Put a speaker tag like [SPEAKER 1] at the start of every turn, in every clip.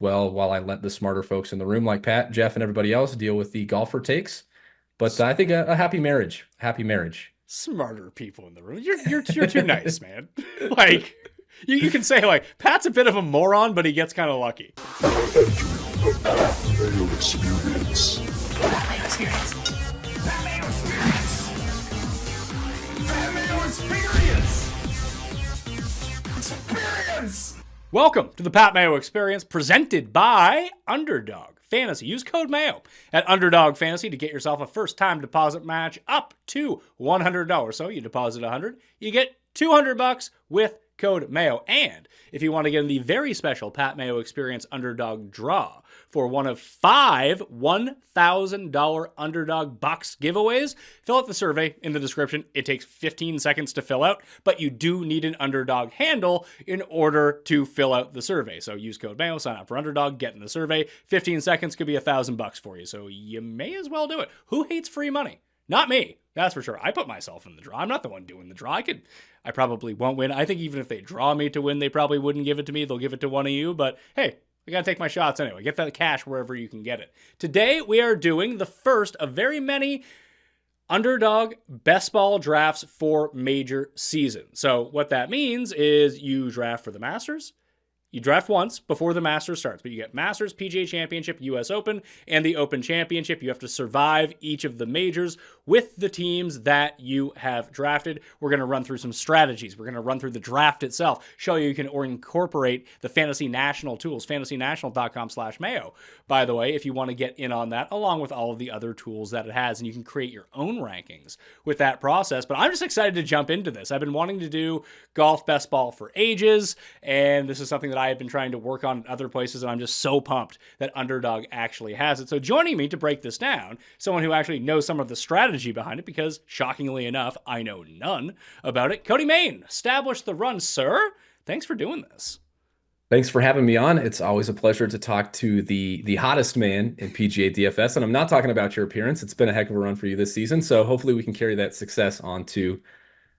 [SPEAKER 1] well while I let the smarter folks in the room like Pat, Jeff, and everybody else deal with the golfer takes. But I think a happy marriage. Happy marriage.
[SPEAKER 2] Smarter people in the room. You're too nice, man. Like you can say like Pat's a bit of a moron, but he gets kind of lucky.
[SPEAKER 3] Mayo experience.
[SPEAKER 4] Mayo experience. Mayo experience. Mayo experience. Experience.
[SPEAKER 2] Welcome to the Pat Mayo Experience, presented by Underdog Fantasy. Use code Mayo at Underdog Fantasy to get yourself a first-time deposit match up to $100. So you deposit $100, you get $200 with code Mayo. And if you want to get in the very special Pat Mayo Experience Underdog draw for one of 5 $1,000 Underdog Bucks giveaways, fill out the survey in the description. It takes 15 seconds to fill out, but you do need an Underdog handle in order to fill out the survey. So use code Mayo, sign up for Underdog, get in the survey. 15 seconds could be $1,000 for you, so you may as well do it. Who hates free money? Not me, that's for sure. I put myself in the draw. I'm not the one doing the draw. I probably won't win. I think even if they draw me to win, they probably wouldn't give it to me. They'll give it to one of you. But hey, I gotta take my shots anyway. Get that cash wherever you can get it. Today, we are doing the first of very many Underdog Best Ball drafts for major season. So what that means is you draft for the Masters. You draft once before the Masters starts, but you get Masters, PGA Championship, US Open, and the Open Championship. You have to survive each of the majors with the teams that you have drafted. We're going to run through some strategies. We're going to run through the draft itself, show you can incorporate the Fantasy National tools, fantasynational.com/Mayo. By the way, if you want to get in on that, along with all of the other tools that it has, and you can create your own rankings with that process. But I'm just excited to jump into this. I've been wanting to do golf best ball for ages, and this is something that I have been trying to work on in other places, and I'm just so pumped that Underdog actually has it. So joining me to break this down, someone who actually knows some of the strategy behind it, because shockingly enough, I know none about it. Cody Main, establish the run, sir. Thanks for doing this.
[SPEAKER 1] Thanks for having me on. It's always a pleasure to talk to the hottest man in PGA DFS. And I'm not talking about your appearance. It's been a heck of a run for you this season. So hopefully we can carry that success onto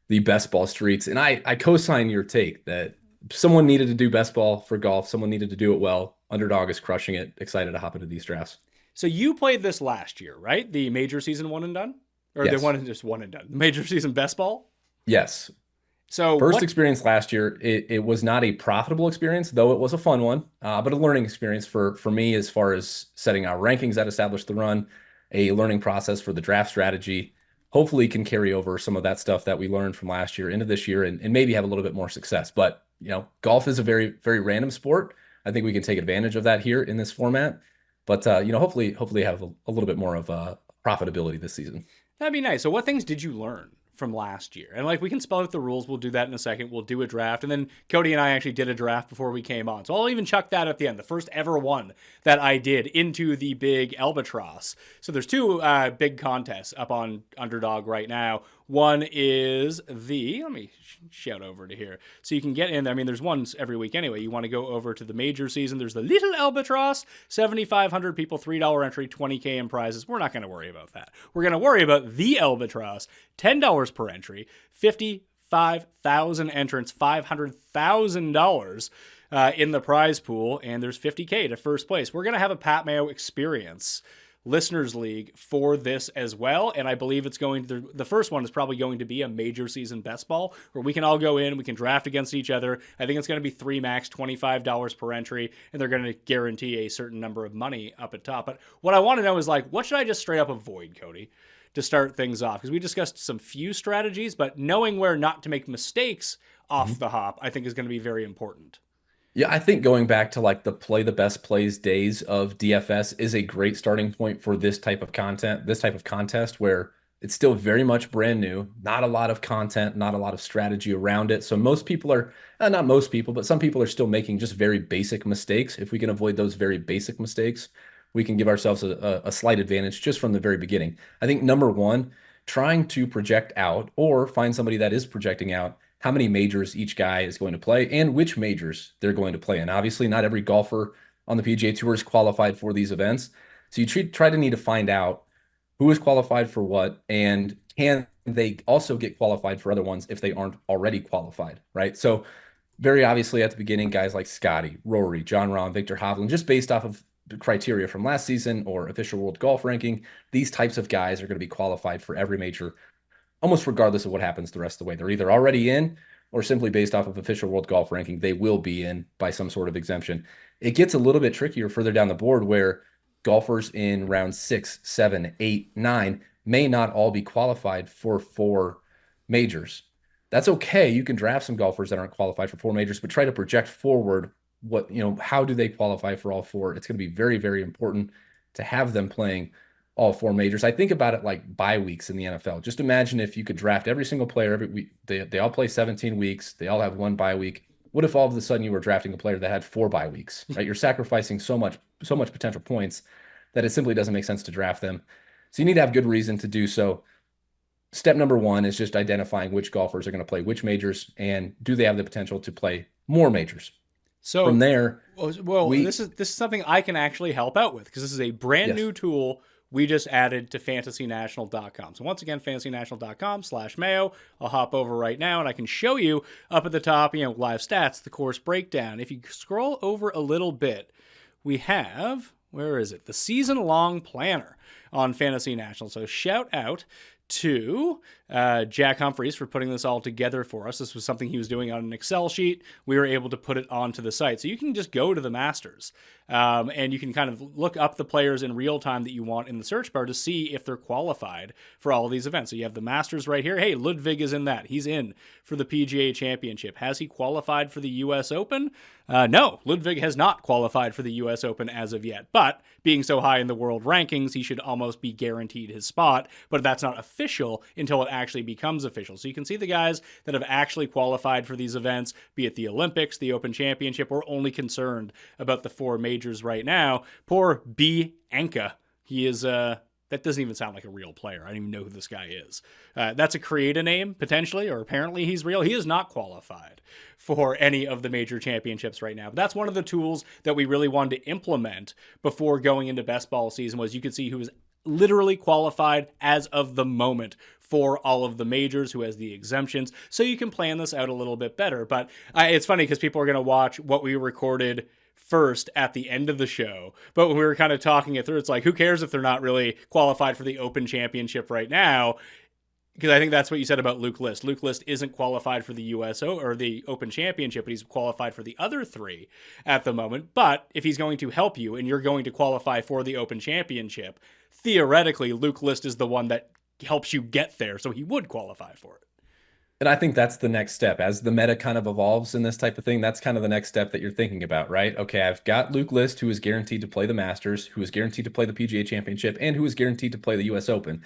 [SPEAKER 1] the best ball streets. And I co-sign your take that someone needed to do best ball for golf. Someone needed to do it well. Underdog is crushing it. Excited to hop into these drafts.
[SPEAKER 2] So you played this last year, right? The major season one and done? Or
[SPEAKER 1] Yes.
[SPEAKER 2] the one and just one and done? Major season best ball?
[SPEAKER 1] Yes.
[SPEAKER 2] So
[SPEAKER 1] First experience last year, it was not a profitable experience, though it was a fun one, but a learning experience for me as far as setting our rankings that established the run, a learning process for the draft strategy. Hopefully can carry over some of that stuff that we learned from last year into this year and maybe have a little bit more success. But, golf is a very, very random sport. I think we can take advantage of that here in this format. But, hopefully have a little bit more of profitability this season.
[SPEAKER 2] That'd be nice. So what things did you learn from last year? And we can spell out the rules. We'll do that in a second. We'll do a draft. And then Cody and I actually did a draft before we came on. So I'll even chuck that at the end. The first ever one that I did into the big Albatross. So there's 2 big contests up on Underdog right now. One is let me shout over to here. So you can get in there. I mean, there's ones every week anyway. You want to go over to the major season. There's the little Albatross, 7,500 people, $3 entry, $20K in prizes. We're not going to worry about that. We're going to worry about the Albatross, $10 per entry, 55,000 entrants, $500,000 in the prize pool, and there's $50K to first place. We're going to have a Pat Mayo Experience Listeners League for this as well, and I believe it's going to the first one is probably going to be a major season best ball where we can all go in, we can draft against each other. I think it's going to be 3 max, $25 per entry, and they're going to guarantee a certain number of money up at top. But what I want to know is what should I just straight up avoid, Cody, to start things off? Because we discussed some few strategies, but knowing where not to make mistakes off the hop, I think is going to be very important.
[SPEAKER 1] Yeah, I think going back to the play the best plays days of DFS is a great starting point for this type of content, this type of contest where it's still very much brand new, not a lot of content, not a lot of strategy around it. So most people are, not most people, but some people are still making just very basic mistakes. If we can avoid those very basic mistakes, we can give ourselves a slight advantage just from the very beginning. I think number one, trying to project out or find somebody that is projecting out how many majors each guy is going to play and which majors they're going to play in. Obviously, not every golfer on the PGA Tour is qualified for these events. So you try to need to find out who is qualified for what, and can they also get qualified for other ones if they aren't already qualified, right? So Very obviously at the beginning, guys like Scotty, Rory, John Rahm, Victor Hovland, just based off of the criteria from last season or official world golf ranking, these types of guys are going to be qualified for every major almost regardless of what happens the rest of the way. They're either already in or simply based off of official world golf ranking, they will be in by some sort of exemption. It gets a little bit trickier further down the board where golfers in round 6, 7, 8, 9 may not all be qualified for 4 majors. That's okay. You can draft some golfers that aren't qualified for 4 majors, but try to project forward how do they qualify for all 4? It's going to be very, very important to have them playing all 4 majors. I think about it like bye weeks in the NFL. Just imagine if you could draft every single player every week. They all play 17 weeks. They all have 1 bye week. What if all of a sudden you were drafting a player that had 4 bye weeks, right? You're sacrificing so much potential points that it simply doesn't make sense to draft them. So you need to have good reason to do so. Step number 1 is just identifying which golfers are going to play which majors and do they have the potential to play more majors.
[SPEAKER 2] So
[SPEAKER 1] From there,
[SPEAKER 2] this is something I can actually help out with because this is a brand new tool we just added to fantasynational.com. So once again, fantasynational.com/Mayo. I'll hop over right now and I can show you up at the top, live stats, the course breakdown. If you scroll over a little bit, we have, where is it? The season-long planner on Fantasy National. So shout out to Jack Humphreys for putting this all together for us. This was something he was doing on an Excel sheet. We were able to put it onto the site. So you can just go to the Masters and you can kind of look up the players in real time that you want in the search bar to see if they're qualified for all of these events. So you have the Masters right here. Hey, Ludwig is in that. He's in for the PGA Championship. Has he qualified for the U.S. Open? No, Ludwig has not qualified for the U.S. Open as of yet. But being so high in the world rankings, he should almost be guaranteed his spot. But that's not official until it actually becomes official. So you can see the guys that have actually qualified for these events, be it the Olympics, the Open Championship. We're only concerned about the 4 majors right now. Poor B. Anka. He is that doesn't even sound like a real player. I don't even know who this guy is. That's a create-a name, potentially, or apparently he's real. He is not qualified for any of the major championships right now. But that's one of the tools that we really wanted to implement before going into best ball season was you could see who was literally qualified as of the moment for all of the majors, who has the exemptions. So you can plan this out a little bit better. But it's funny because people are going to watch what we recorded first at the end of the show. But when we were kind of talking it through, it's like, who cares if they're not really qualified for the Open Championship right now? Because I think that's what you said about Luke List. Luke List isn't qualified for the USO or the Open Championship, but he's qualified for the other 3 at the moment. But if he's going to help you and you're going to qualify for the Open Championship, theoretically, Luke List is the one that helps you get there, so he would qualify for it.
[SPEAKER 1] And I think that's the next step. As the meta kind of evolves in this type of thing, that's kind of the next step that you're thinking about, right? Okay, I've got Luke List, who is guaranteed to play the Masters, who is guaranteed to play the PGA Championship, and who is guaranteed to play the U.S. Open.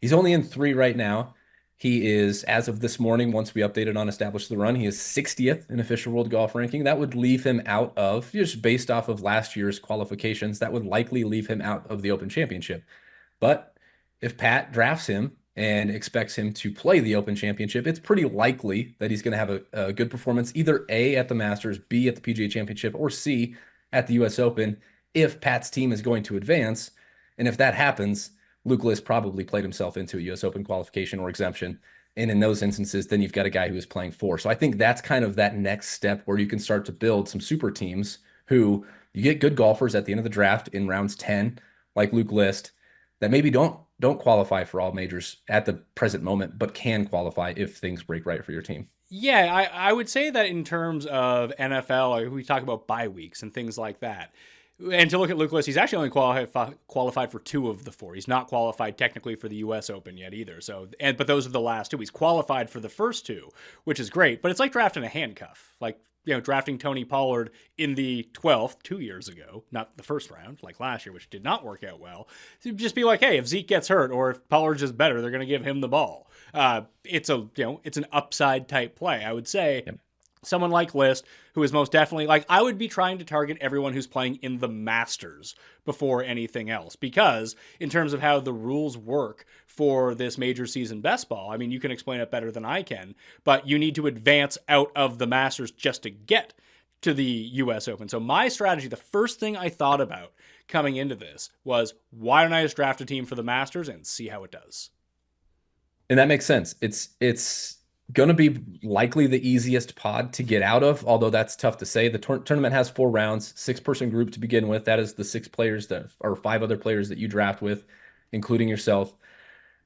[SPEAKER 1] He's only in 3 right now. He is, as of this morning, once we updated on Establish the Run, he is 60th in official world golf ranking. That would leave him out of, just based off of last year's qualifications, that would likely leave him out of the Open Championship. But if Pat drafts him and expects him to play the Open Championship, it's pretty likely that he's going to have a good performance, either A, at the Masters, B, at the PGA Championship, or C, at the U.S. Open, if Pat's team is going to advance. And if that happens, Luke List probably played himself into a U.S. Open qualification or exemption. And in those instances, then you've got a guy who is playing 4. So I think that's kind of that next step where you can start to build some super teams who you get good golfers at the end of the draft in rounds 10, like Luke List, that maybe don't qualify for all majors at the present moment, but can qualify if things break right for your team.
[SPEAKER 2] Yeah, I would say that in terms of NFL, we talk about bye weeks and things like that. And to look at Luke List, he's actually only qualified for 2 of the 4. He's not qualified technically for the U.S. Open yet either. But those are the last 2. He's qualified for the first 2, which is great. But it's like drafting a handcuff. Like, drafting Tony Pollard in the 12th 2 years ago, not the first round like last year, which did not work out well. So just be like, hey, if Zeke gets hurt or if Pollard's just better, they're going to give him the ball. It's an upside type play, I would say. Yep. Someone like List, who is most definitely, I would be trying to target everyone who's playing in the Masters before anything else. Because in terms of how the rules work for this major season best ball, I mean, you can explain it better than I can, but you need to advance out of the Masters just to get to the U.S. Open. So my strategy, the first thing I thought about coming into this was, why don't I just draft a team for the Masters and see how it does?
[SPEAKER 1] And that makes sense. It's Going to be likely the easiest pod to get out of, although that's tough to say. The tournament has 4 rounds, 6-person group to begin with. That is the 6 players that or 5 other players that you draft with, including yourself.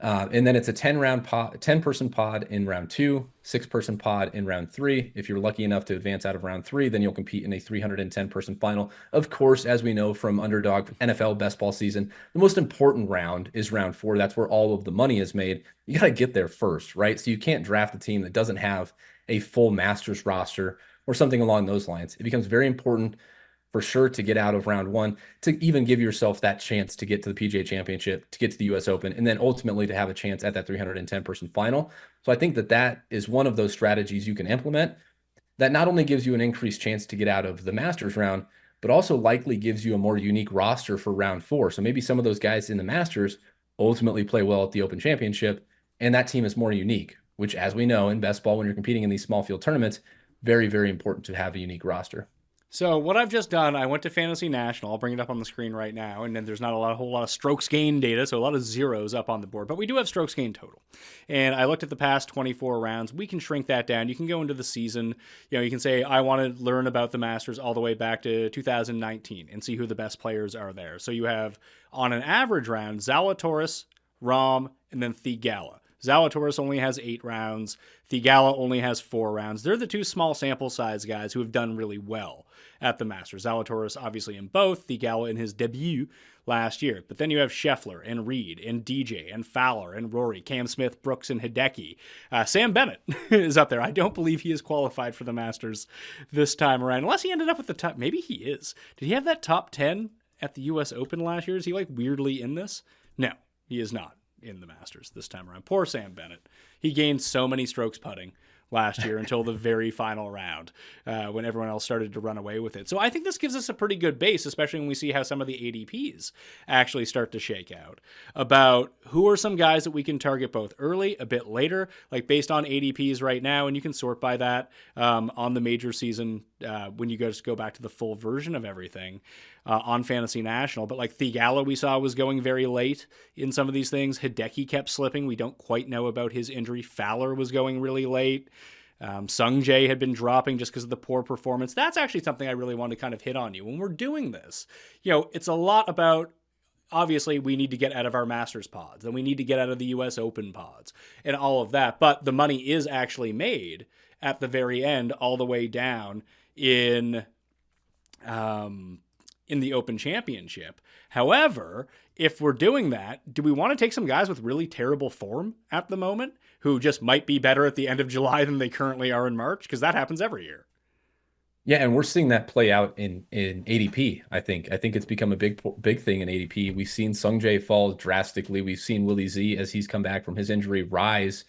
[SPEAKER 1] And then it's a 10-round pod, 10-person pod in round 2, 6-person pod in round 3. If you're lucky enough to advance out of round 3, then you'll compete in a 310-person final. Of course, as we know from Underdog NFL Best Ball season, the most important round is round 4. That's where all of the money is made. You got to get there first, right? So you can't draft a team that doesn't have a full Masters roster or something along those lines. It becomes very important for sure to get out of round 1, to even give yourself that chance to get to the PGA Championship, to get to the US Open, and then ultimately to have a chance at that 310-person final. So I think that that is one of those strategies you can implement that not only gives you an increased chance to get out of the Masters round, but also likely gives you a more unique roster for round 4. So maybe some of those guys in the Masters ultimately play well at the Open Championship, and that team is more unique, which, as we know in best ball, when you're competing in these small field tournaments, very, very important to have a unique roster.
[SPEAKER 2] So what I've just done, I went to Fantasy National. I'll bring it up on the screen right now, and then there's not a whole lot of strokes gained data, so a lot of zeros up on the board, but we do have strokes gained total. And I looked at the past 24 rounds. We can shrink that down. You can go into the season. You can say I want to learn about the Masters all the way back to 2019 and see who the best players are there. So you have on an average round Zalatoris, Rahm, and then Theegala. Zalatoris only has 8 rounds. Theegala only has 4 rounds. They're the 2 small sample size guys who have done really well at the Masters. Zalatoris obviously in both, Theegala in his debut last year. But then you have Scheffler and Reed and DJ and Fowler and Rory, Cam Smith, Brooks, and Hideki. Sam Bennett is up there. I don't believe he is qualified for the Masters this time around, unless he ended up with the top. Maybe he is. Did he have that top 10 at the U.S. Open last year? Is he like weirdly in this? No, he is not in the Masters this time around. Poor Sam Bennett. He gained so many strokes putting last year until the very final round when everyone else started to run away with it. So I think this gives us a pretty good base, especially when we see how some of the ADPs actually start to shake out, about who are some guys that we can target both early, a bit later, like based on ADPs right now, and you can sort by that on the major season when you just go back to the full version of everything on Fantasy National. But like Theegala we saw was going very late in some of these things. Hideki kept slipping. We don't quite know about his injury. Fowler was going really late. Sung Jae had been dropping just because of the poor performance. That's actually something I really want to kind of hit on you. When we're doing this, it's a lot about, obviously, we need to get out of our Masters pods, and we need to get out of the US Open pods, and all of that. But the money is actually made at the very end, all the way down in the Open Championship. However, if we're doing that, do we want to take some guys with really terrible form at the moment who just might be better at the end of July than they currently are in March? Because that happens every year.
[SPEAKER 1] Yeah, and we're seeing that play out in ADP. I think it's become a big thing in ADP. We've seen Sung Jae fall drastically. We've seen Willie Z, as he's come back from his injury, rise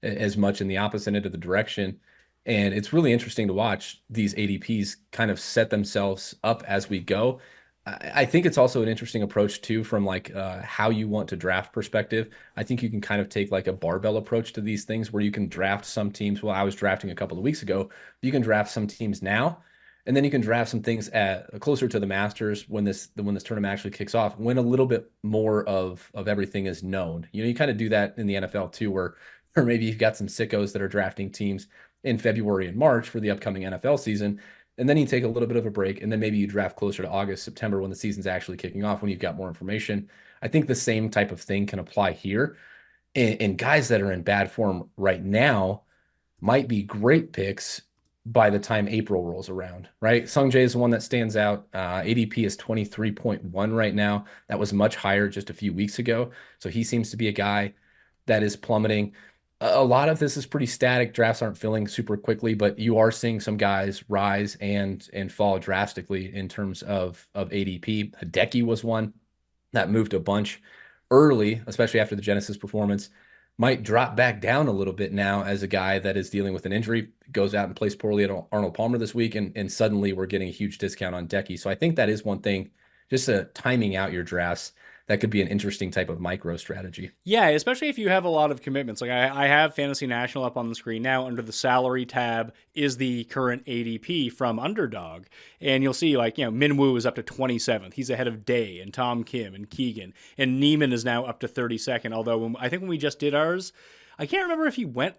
[SPEAKER 1] as much in the opposite end of the direction. And it's really interesting to watch these ADPs kind of set themselves up as we go. I think it's also an interesting approach too, from like how you want to draft perspective. I think you can kind of take like a barbell approach to these things where you can draft some teams. Well, I was drafting a couple of weeks ago. You can draft some teams now, and then you can draft some things at closer to the Masters when this tournament actually kicks off, when a little bit more of everything is known. You kind of do that in the NFL too, where or maybe you've got some sickos that are drafting teams in February and March for the upcoming NFL season. And then you take a little bit of a break, and then maybe you draft closer to August, September when the season's actually kicking off, when you've got more information. I think the same type of thing can apply here. And guys that are in bad form right now might be great picks by the time April rolls around, right? Sung Jae is the one that stands out. ADP is 23.1 right now. That was much higher just a few weeks ago. So he seems to be a guy that is plummeting. A lot of this is pretty static. Drafts aren't filling super quickly, but you are seeing some guys rise and fall drastically in terms of ADP. Hideki was one that moved a bunch early, especially after the Genesis performance. Might drop back down a little bit now as a guy that is dealing with an injury, goes out and plays poorly at Arnold Palmer this week, and suddenly we're getting a huge discount on Decky. So I think that is one thing, just timing out your drafts. That could be an interesting type of micro strategy.
[SPEAKER 2] Yeah, especially if you have a lot of commitments. Like I have Fantasy National up on the screen now. Under the salary tab is the current ADP from Underdog. And you'll see Minwoo is up to 27th. He's ahead of Day and Tom Kim and Keegan. And Neiman is now up to 32nd. Although I think when we just did ours, I can't remember if he went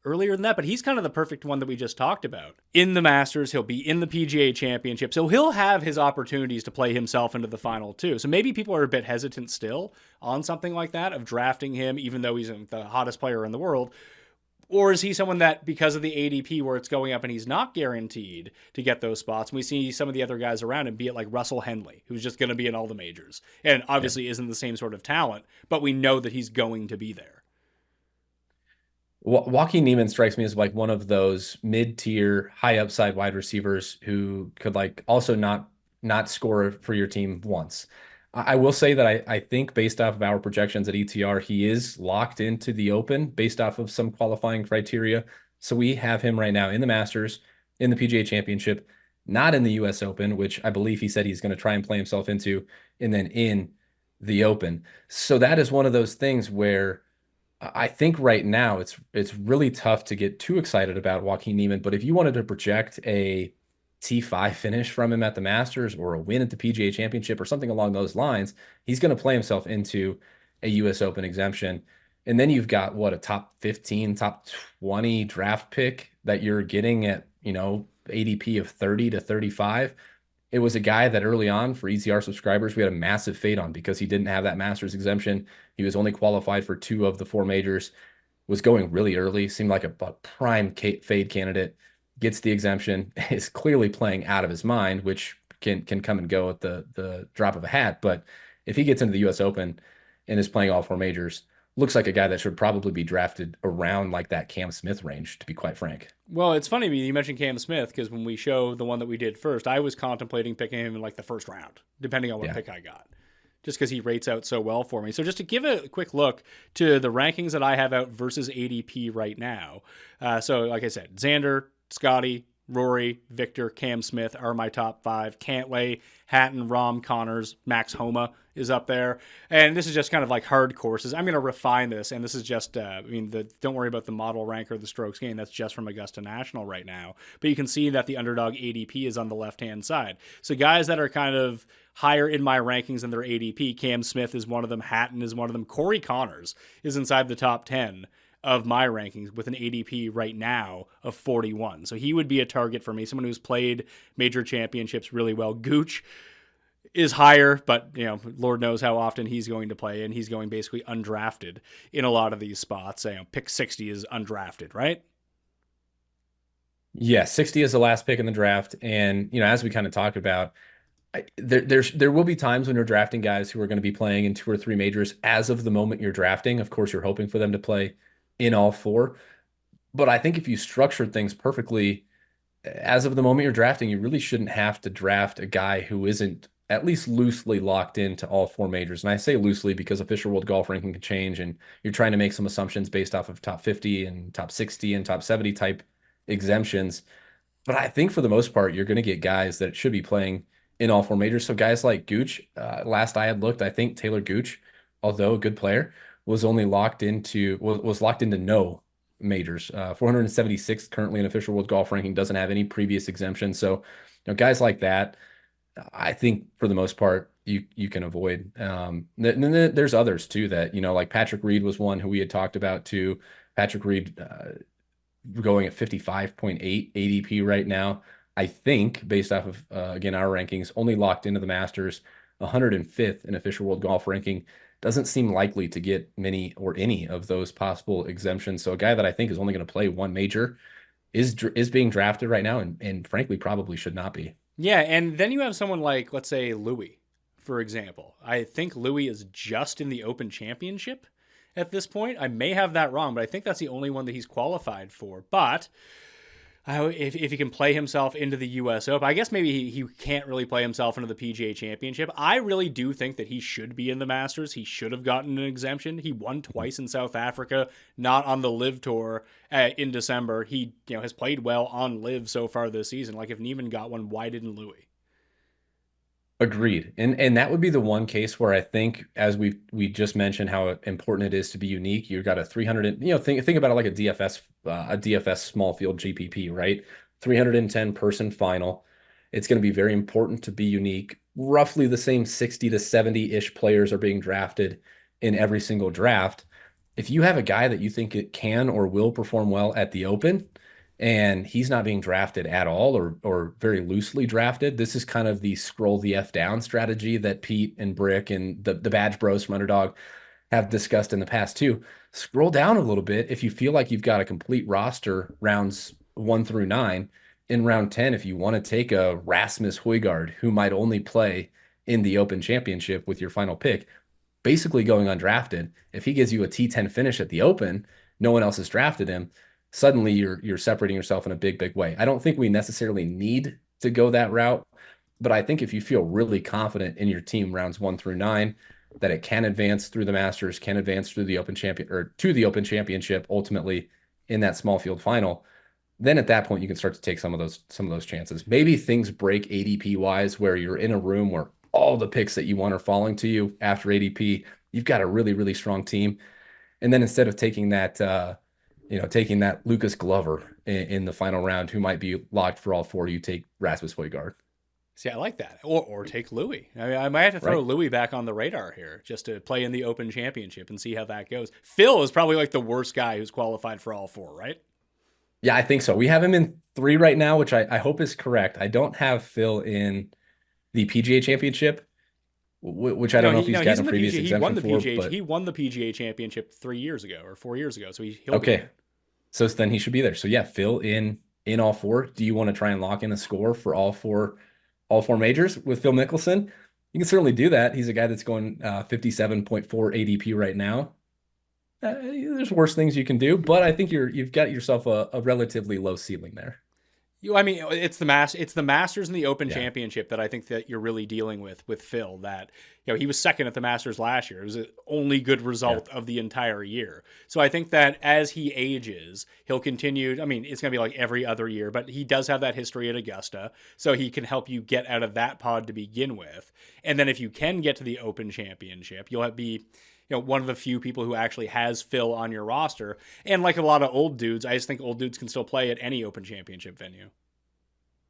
[SPEAKER 2] earlier than that, but he's kind of the perfect one that we just talked about. In the Masters, he'll be in the PGA Championship, so he'll have his opportunities to play himself into the final too. So maybe people are a bit hesitant still on something like that, of drafting him, even though he's the hottest player in the world. Or is he someone that, because of the ADP where it's going up and he's not guaranteed to get those spots, and we see some of the other guys around him, be it like Russell Henley, who's just going to be in all the majors, and obviously isn't the same sort of talent, but we know that he's going to be there.
[SPEAKER 1] Joaquin Niemann strikes me as like one of those mid-tier, high upside wide receivers who could like also not score for your team once. I will say that I think based off of our projections at ETR, he is locked into the Open based off of some qualifying criteria. So we have him right now in the Masters, in the PGA Championship, not in the US Open, which I believe he said he's going to try and play himself into, and then in the Open. So that is one of those things where I think right now it's really tough to get too excited about Joaquin Niemann. But if you wanted to project a T5 finish from him at the Masters or a win at the PGA Championship or something along those lines, he's going to play himself into a US Open exemption. And then you've got what, a top 15, top 20 draft pick that you're getting at, ADP of 30 to 35. It was a guy that early on for ECR subscribers, we had a massive fade on because he didn't have that Masters exemption. He was only qualified for 2 of the 4 majors, was going really early, seemed like a prime fade candidate, gets the exemption, is clearly playing out of his mind, which can come and go at the drop of a hat. But if he gets into the US Open and is playing all 4 majors, looks like a guy that should probably be drafted around like that Cam Smith range, to be quite frank.
[SPEAKER 2] Well, it's funny you mentioned Cam Smith, because when we show the one that we did first, I was contemplating picking him in like the first round, depending on what pick I got, just because he rates out so well for me. So just to give a quick look to the rankings that I have out versus ADP right now. So like I said, Xander, Scotty, Rory, Victor, Cam Smith are my top 5. Cantlay, Hatton, Rahm, Connors, Max Homa is up there. And this is just kind of like hard courses. I'm going to refine this, and this is just, don't worry about the model rank or the strokes gain. That's just from Augusta National right now. But you can see that the Underdog ADP is on the left-hand side. So guys that are kind of higher in my rankings than their ADP, Cam Smith is one of them, Hatton is one of them, Corey Connors is inside the top 10 of my rankings with an ADP right now of 41. So he would be a target for me, someone who's played major championships really well. Gooch is higher, but Lord knows how often he's going to play, and he's going basically undrafted in a lot of these spots. Pick 60 is undrafted, right?
[SPEAKER 1] Yeah, 60 is the last pick in the draft. And, as we kind of talked about, there will be times when you're drafting guys who are going to be playing in 2 or 3 majors as of the moment you're drafting. Of course, you're hoping for them to play in all 4. But I think if you structure things perfectly, as of the moment you're drafting, you really shouldn't have to draft a guy who isn't at least loosely locked into all 4 majors. And I say loosely because official world golf ranking can change, and you're trying to make some assumptions based off of top 50 and top 60 and top 70 type exemptions. But I think for the most part, you're going to get guys that should be playing in all 4 majors. So guys like Gooch, last I had looked, I think Taylor Gooch, although a good player, was only locked into no majors. 476th currently in official world golf ranking, doesn't have any previous exemption. So, guys like that, I think for the most part you can avoid. Then there's others too that like Patrick Reed was one who we had talked about too. Patrick Reed going at 55.8 ADP right now. I think based off of again our rankings, only locked into the Masters, 105th in official world golf ranking. Doesn't seem likely to get many or any of those possible exemptions. So a guy that I think is only going to play 1 major is being drafted right now, and frankly probably should not be.
[SPEAKER 2] Yeah, and then you have someone like, let's say, Louis, for example. I think Louis is just in the Open Championship at this point. I may have that wrong, but I think that's the only one that he's qualified for. But if he can play himself into the US Open, I guess maybe he can't really play himself into the PGA Championship. I really do think that he should be in the Masters. He should have gotten an exemption. He won twice in South Africa, not on the Live Tour in December. He has played well on Live so far this season. Like if Neiman got one, why didn't Louis?
[SPEAKER 1] Agreed. And that would be the one case where I think, as we just mentioned, how important it is to be unique. You've got a 300, think about it like a DFS small field GPP, right? 310 person final. It's going to be very important to be unique. Roughly the same 60 to 70-ish players are being drafted in every single draft. if you have a guy that you think it can or will perform well at the Open, and he's not being drafted at all or very loosely drafted, this is kind of the scroll the F down strategy that Pete and Brick and the Badge Bros from Underdog have discussed in the past too. Scroll down a little bit if you feel like you've got a complete roster rounds 1 through 9. In round 10, if you want to take a Rasmus Højgaard who might only play in the Open Championship with your final pick, basically going undrafted, if he gives you a T10 finish at the Open, no one else has drafted him. Suddenly, you're separating yourself in a big way. I don't think we necessarily need to go that route, but I think if you feel really confident in your team rounds 1 through 9, that it can advance through the Masters, can advance through the Open Champion or to the Open Championship, ultimately in that small field final, then at that point you can start to take some of those chances. Maybe things break ADP wise, where you're in a room where all the picks that you want are falling to you after ADP. You've got a really strong team, and then instead of taking that, taking that Lucas Glover in the final round, who might be locked for all four, you take Rasmus Højgaard.
[SPEAKER 2] See, I like that. Or take Louis. I mean, I might have to throw
[SPEAKER 1] Right.
[SPEAKER 2] Louis back on the radar here just to play in the Open Championship and see how that goes. Phil is probably like the worst guy who's qualified for all four, right?
[SPEAKER 1] Yeah, I think so. We have him in 3 right now, which I hope is correct. I don't have Phil in the PGA Championship, which I don't know if he's
[SPEAKER 2] he's
[SPEAKER 1] gotten
[SPEAKER 2] in
[SPEAKER 1] a
[SPEAKER 2] the
[SPEAKER 1] previous
[SPEAKER 2] PGA. He won
[SPEAKER 1] exemption
[SPEAKER 2] the
[SPEAKER 1] for,
[SPEAKER 2] PGA.
[SPEAKER 1] but
[SPEAKER 2] He won the PGA Championship 3 years ago or 4 years ago. So he'll be
[SPEAKER 1] okay.
[SPEAKER 2] in.
[SPEAKER 1] So then he should be there. So yeah, Phil in all four. Do you want to try and lock in a score for all four majors with Phil Mickelson? You can certainly do that. He's a guy that's going 57.4 ADP right now. There's worse things you can do, but I think you've got yourself a relatively low ceiling there.
[SPEAKER 2] I mean, it's the Masters and the Open
[SPEAKER 1] Yeah.
[SPEAKER 2] Championship that I think that you're really dealing with Phil. That he was second at the Masters last year. It was the only good result of the entire year. So I think that as he ages, he'll continue. I mean, it's going to be like every other year, but he does have that history at Augusta, so he can help you get out of that pod to begin with. And then if you can get to the Open Championship, you'll be one of the few people who actually has Phil on your roster. And like a lot of old dudes, I just think old dudes can still play at any Open Championship venue.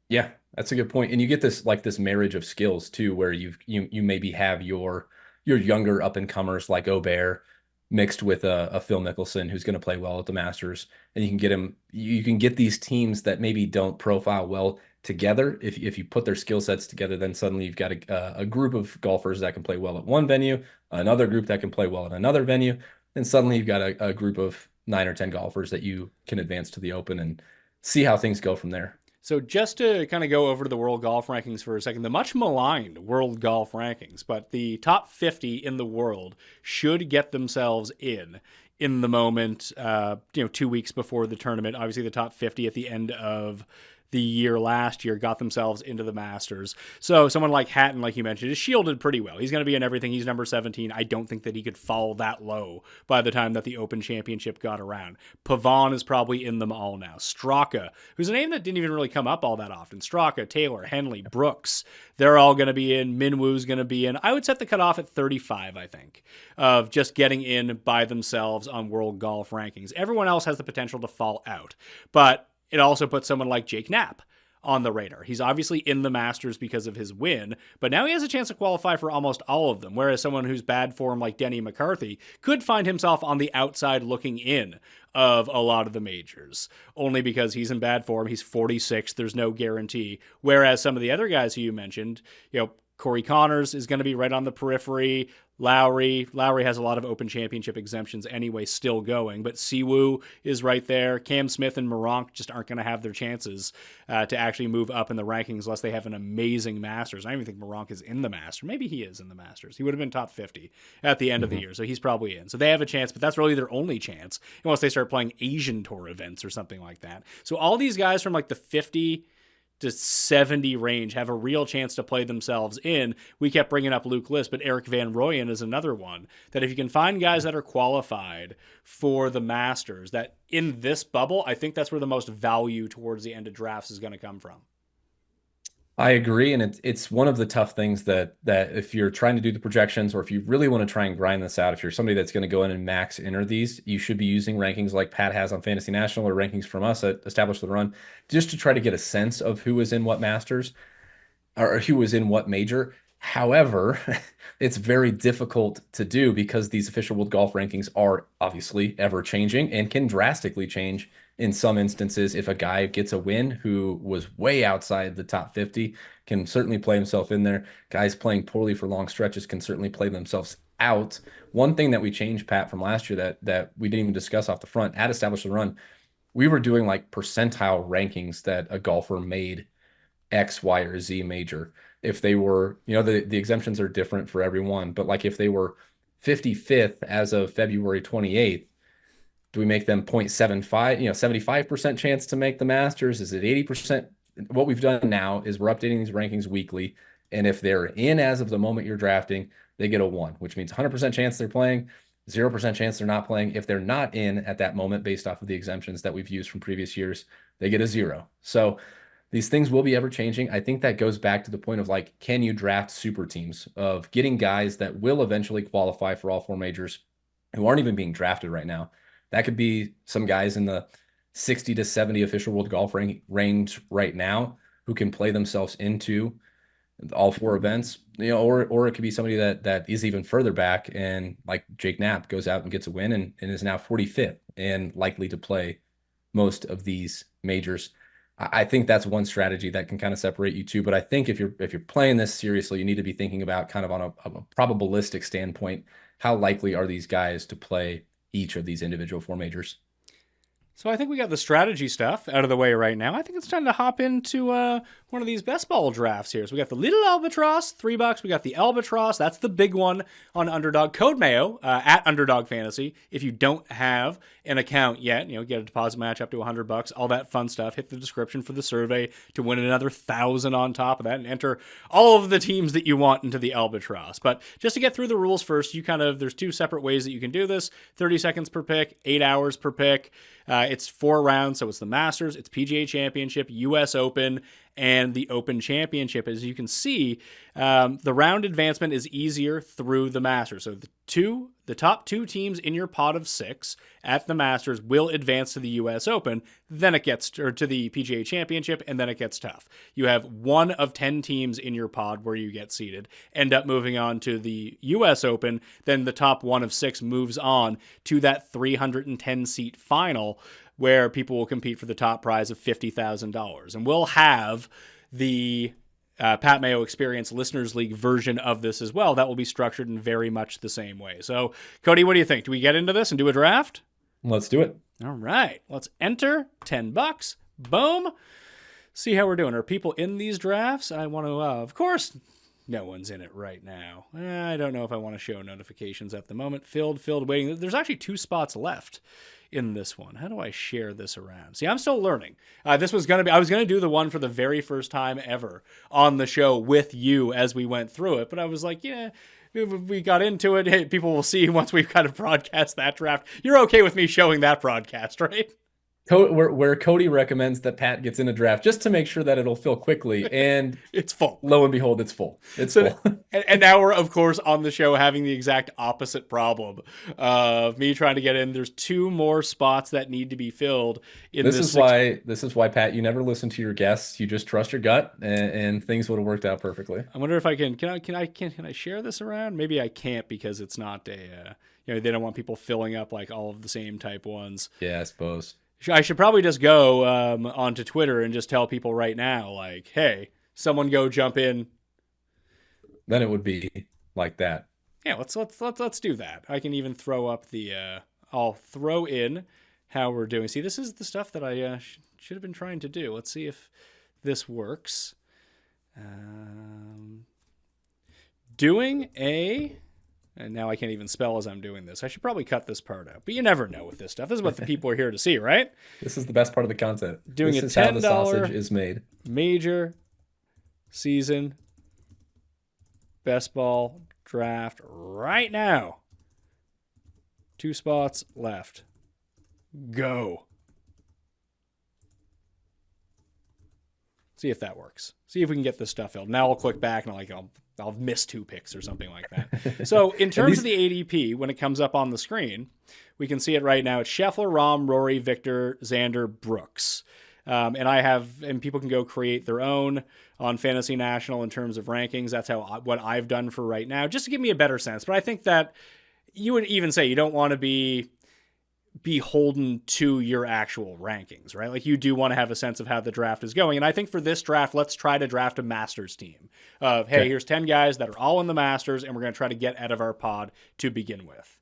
[SPEAKER 1] Yeah, that's a good point. And you get this marriage of skills too, where you maybe have your younger up and comers like Aubert mixed with a Phil Mickelson who's going to play well at the Masters, and you can get these teams that maybe don't profile well together. If you put their skill sets together, then suddenly you've got a group of golfers that can play well at one venue, another group that can play well at another venue, and suddenly you've got a group of 9 or 10 golfers that you can advance to the Open and see how things go from there.
[SPEAKER 2] So just to kind of go over to the world golf rankings for a second, the much maligned world golf rankings, but the top 50 in the world should get themselves in the moment, 2 weeks before the tournament. Obviously the top 50 at the end of the year last year got themselves into the Masters. So someone like Hatton, like you mentioned, is shielded pretty well. He's going to be in everything. He's number 17. I don't think that he could fall that low by the time that the Open Championship got around. Pavon is probably in them all now. Straka, who's a name that didn't even really come up all that often. Straka, Taylor, Henley, Brooks, they're all going to be in. Minwoo's going to be in. I would set the cutoff at 35, I think, of just getting in by themselves on world golf rankings. Everyone else has the potential to fall out. But it also puts someone like Jake Knapp on the radar. He's obviously in the Masters because of his win, but now he has a chance to qualify for almost all of them, whereas someone who's bad form like Denny McCarthy could find himself on the outside looking in of a lot of the majors, only because he's in bad form. He's 46. There's no guarantee. Whereas some of the other guys who you mentioned, Corey Connors is going to be right on the periphery. Lowry has a lot of Open Championship exemptions anyway, still going, but Siwoo is right there. Cam Smith and Moronk just aren't going to have their chances to actually move up in the rankings unless they have an amazing Masters. I don't even think Moronk is in the Masters. Maybe he is in the Masters. He would have been top 50 at the end of the year, so he's probably in. So they have a chance, but that's really their only chance unless they start playing Asian Tour events or something like that. So all these guys from like the 50 to 70 range have a real chance to play themselves in. We kept bringing up Luke List, but Eric Van Rooyen is another one that if you can find guys that are qualified for the Masters, that in this bubble, I think that's where the most value towards the end of drafts is going to come from.
[SPEAKER 1] I agree, and it's one of the tough things that if you're trying to do the projections, or if you really want to try and grind this out, if you're somebody that's going to go in and max enter these, you should be using rankings like Pat has on Fantasy National or rankings from us at Establish the Run, just to try to get a sense of who is in what Masters or who is in what major. However, it's very difficult to do because these official world golf rankings are obviously ever changing and can drastically change in some instances. If a guy gets a win who was way outside the top 50, can certainly play himself in there. Guys playing poorly for long stretches can certainly play themselves out. One thing that we changed, Pat, from last year that we didn't even discuss off the front at Establish the Run, we were doing like percentile rankings that a golfer made X, Y, or Z major. If they were, the exemptions are different for everyone, but like if they were 55th as of February 28th, do we make them 0.75, 75% chance to make the Masters? Is it 80%? What we've done now is we're updating these rankings weekly. And if they're in as of the moment you're drafting, they get a 1, which means 100% chance they're playing, 0% chance they're not playing. If they're not in at that moment, based off of the exemptions that we've used from previous years, they get a 0. So these things will be ever changing. I think that goes back to the point of like, can you draft super teams of getting guys that will eventually qualify for all 4 majors who aren't even being drafted right now? That could be some guys in the 60 to 70 official world golf range right now who can play themselves into all 4 events, or it could be somebody that is even further back, and like Jake Knapp goes out and gets a win and is now 45th and likely to play most of these majors. I think that's one strategy that can kind of separate you two. But I think if you're playing this seriously, you need to be thinking about kind of on a probabilistic standpoint, how likely are these guys to play each of these individual 4 majors?
[SPEAKER 2] So I think we got the strategy stuff out of the way right now. I think it's time to hop into one of these best ball drafts here. So we got the little Albatross, $3. We got the Albatross. That's the big one on Underdog. Code Mayo at Underdog Fantasy. If you don't have an account yet, get a deposit match up to $100, all that fun stuff. Hit the description for the survey to win another 1,000 on top of that and enter all of the teams that you want into the Albatross. But just to get through the rules first, there's 2 separate ways that you can do this. 30 seconds per pick, 8 hours per pick. It's 4 rounds, so it's the Masters, it's PGA Championship, US Open, and the Open Championship. As you can see, the round advancement is easier through the Masters. So the top 2 teams in your pot of 6 at the Masters will advance to the US Open, then it gets to the PGA Championship, and then it gets tough. You have 1 of 10 teams in your pod where you get seeded, end up moving on to the US Open, then the top 1 of 6 moves on to that 310 seat final where people will compete for the top prize of $50,000. And we'll have the Pat Mayo Experience Listeners League version of this as well. That will be structured in very much the same way. So, Cody, what do you think? Do we get into this and do a draft?
[SPEAKER 1] Let's do it.
[SPEAKER 2] All right. Let's enter. $10. Boom. See how we're doing. Are people in these drafts? I want to, of course, no one's in it right now. I don't know if I want to show notifications at the moment. Filled, waiting. There's actually 2 spots left in this one. How do I share this around? See, I'm still learning. I was going to do the one for the very first time ever on the show with you as we went through it, but I was like, we got into it. Hey, people will see once we've kind of broadcast that draft. You're okay with me showing that broadcast, right?
[SPEAKER 1] Where Cody recommends that Pat gets in a draft just to make sure that it'll fill quickly, and
[SPEAKER 2] it's full.
[SPEAKER 1] Lo and behold, it's full. It's full.
[SPEAKER 2] And now we're, of course, on the show having the exact opposite problem of me trying to get in. There's 2 more spots that need to be filled. This is
[SPEAKER 1] why, Pat, you never listen to your guests. You just trust your gut, and things would have worked out perfectly.
[SPEAKER 2] I wonder if I can I share this around? Maybe I can't because it's not a they don't want people filling up like all of the same type ones.
[SPEAKER 1] Yeah, I suppose.
[SPEAKER 2] I should probably just go onto Twitter and just tell people right now, like, hey, someone go jump in.
[SPEAKER 1] Then it would be like that.
[SPEAKER 2] Yeah, let's do that. I can even throw up I'll throw in how we're doing. See, this is the stuff that I should have been trying to do. Let's see if this works. And now I can't even spell as I'm doing this. I should probably cut this part out. But you never know with this stuff. This is what the people are here to see, right?
[SPEAKER 1] This is the best part of the content.
[SPEAKER 2] Doing
[SPEAKER 1] this is how the sausage is made.
[SPEAKER 2] Major season best ball draft right now. 2 spots left. Go. See if that works. See if we can get this stuff filled. Now I'll click back and I'll miss 2 picks or something like that. So in terms of the ADP, when it comes up on the screen, we can see it right now. It's Scheffler, Rahm, Rory, Victor, Xander, Brooks. And people can go create their own on Fantasy National in terms of rankings. That's what I've done for right now, just to give me a better sense. But I think that you would even say you don't want to be beholden to your actual rankings, right? Like you do want to have a sense of how the draft is going. And I think for this draft, let's try to draft a Masters team of, hey, here's 10 guys that are all in the Masters, and we're going to try to get out of our pod to begin with.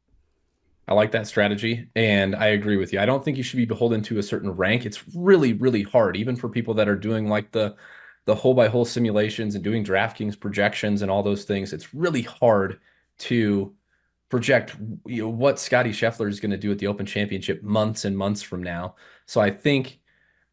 [SPEAKER 1] I like that strategy, and I agree with you. I don't think you should be beholden to a certain rank. It's really, really hard, even for people that are doing like the hole by hole simulations and doing DraftKings projections and all those things. It's really hard to project what Scotty Scheffler is going to do at the Open Championship months and months from now. So I think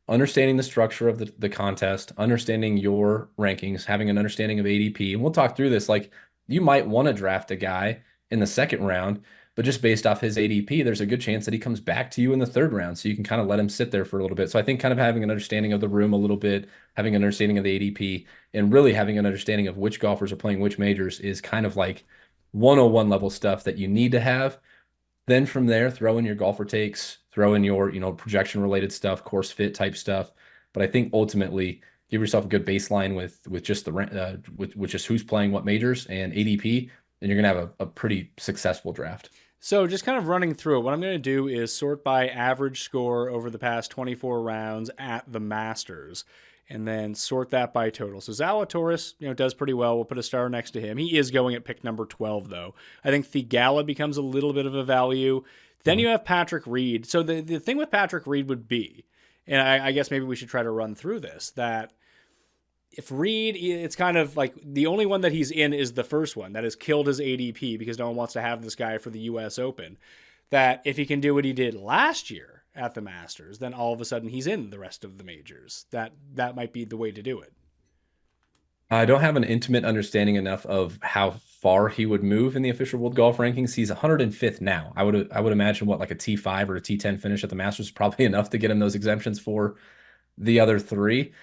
[SPEAKER 1] understanding the structure of the contest, understanding your rankings, having an understanding of ADP, and we'll talk through this. Like you might want to draft a guy in the second round, but just based off his ADP, there's a good chance that he comes back to you in the third round. So you can kind of let him sit there for a little bit. So I think kind of having an understanding of the room a little bit, having an understanding of the ADP, and really having an understanding of which golfers are playing which majors is kind of like 101 level stuff that you need to have. Then from there, throw in your golfer takes, throw in your, projection related stuff, course fit type stuff. But I think ultimately give yourself a good baseline with just with just who's playing what majors and ADP, and you're going to have a pretty successful draft.
[SPEAKER 2] So just kind of running through it, what I'm going to do is sort by average score over the past 24 rounds at the Masters, and then sort that by total. So Zalatoris, does pretty well. We'll put a star next to him. He is going at pick number 12, though. I think Theegala becomes a little bit of a value. Then you have Patrick Reed. So the thing with Patrick Reed would be, and I guess maybe we should try to run through this, that if Reed, it's kind of like the only one that he's in is the first one that has killed his ADP because no one wants to have this guy for the U.S. Open. That if he can do what he did last year at the Masters, then all of a sudden he's in the rest of the majors. That might be the way to do it.
[SPEAKER 1] I don't have an intimate understanding enough of how far he would move in the official world golf rankings. He's 105th now. I would imagine like a T5 or a T10 finish at the Masters is probably enough to get him those exemptions for the other three.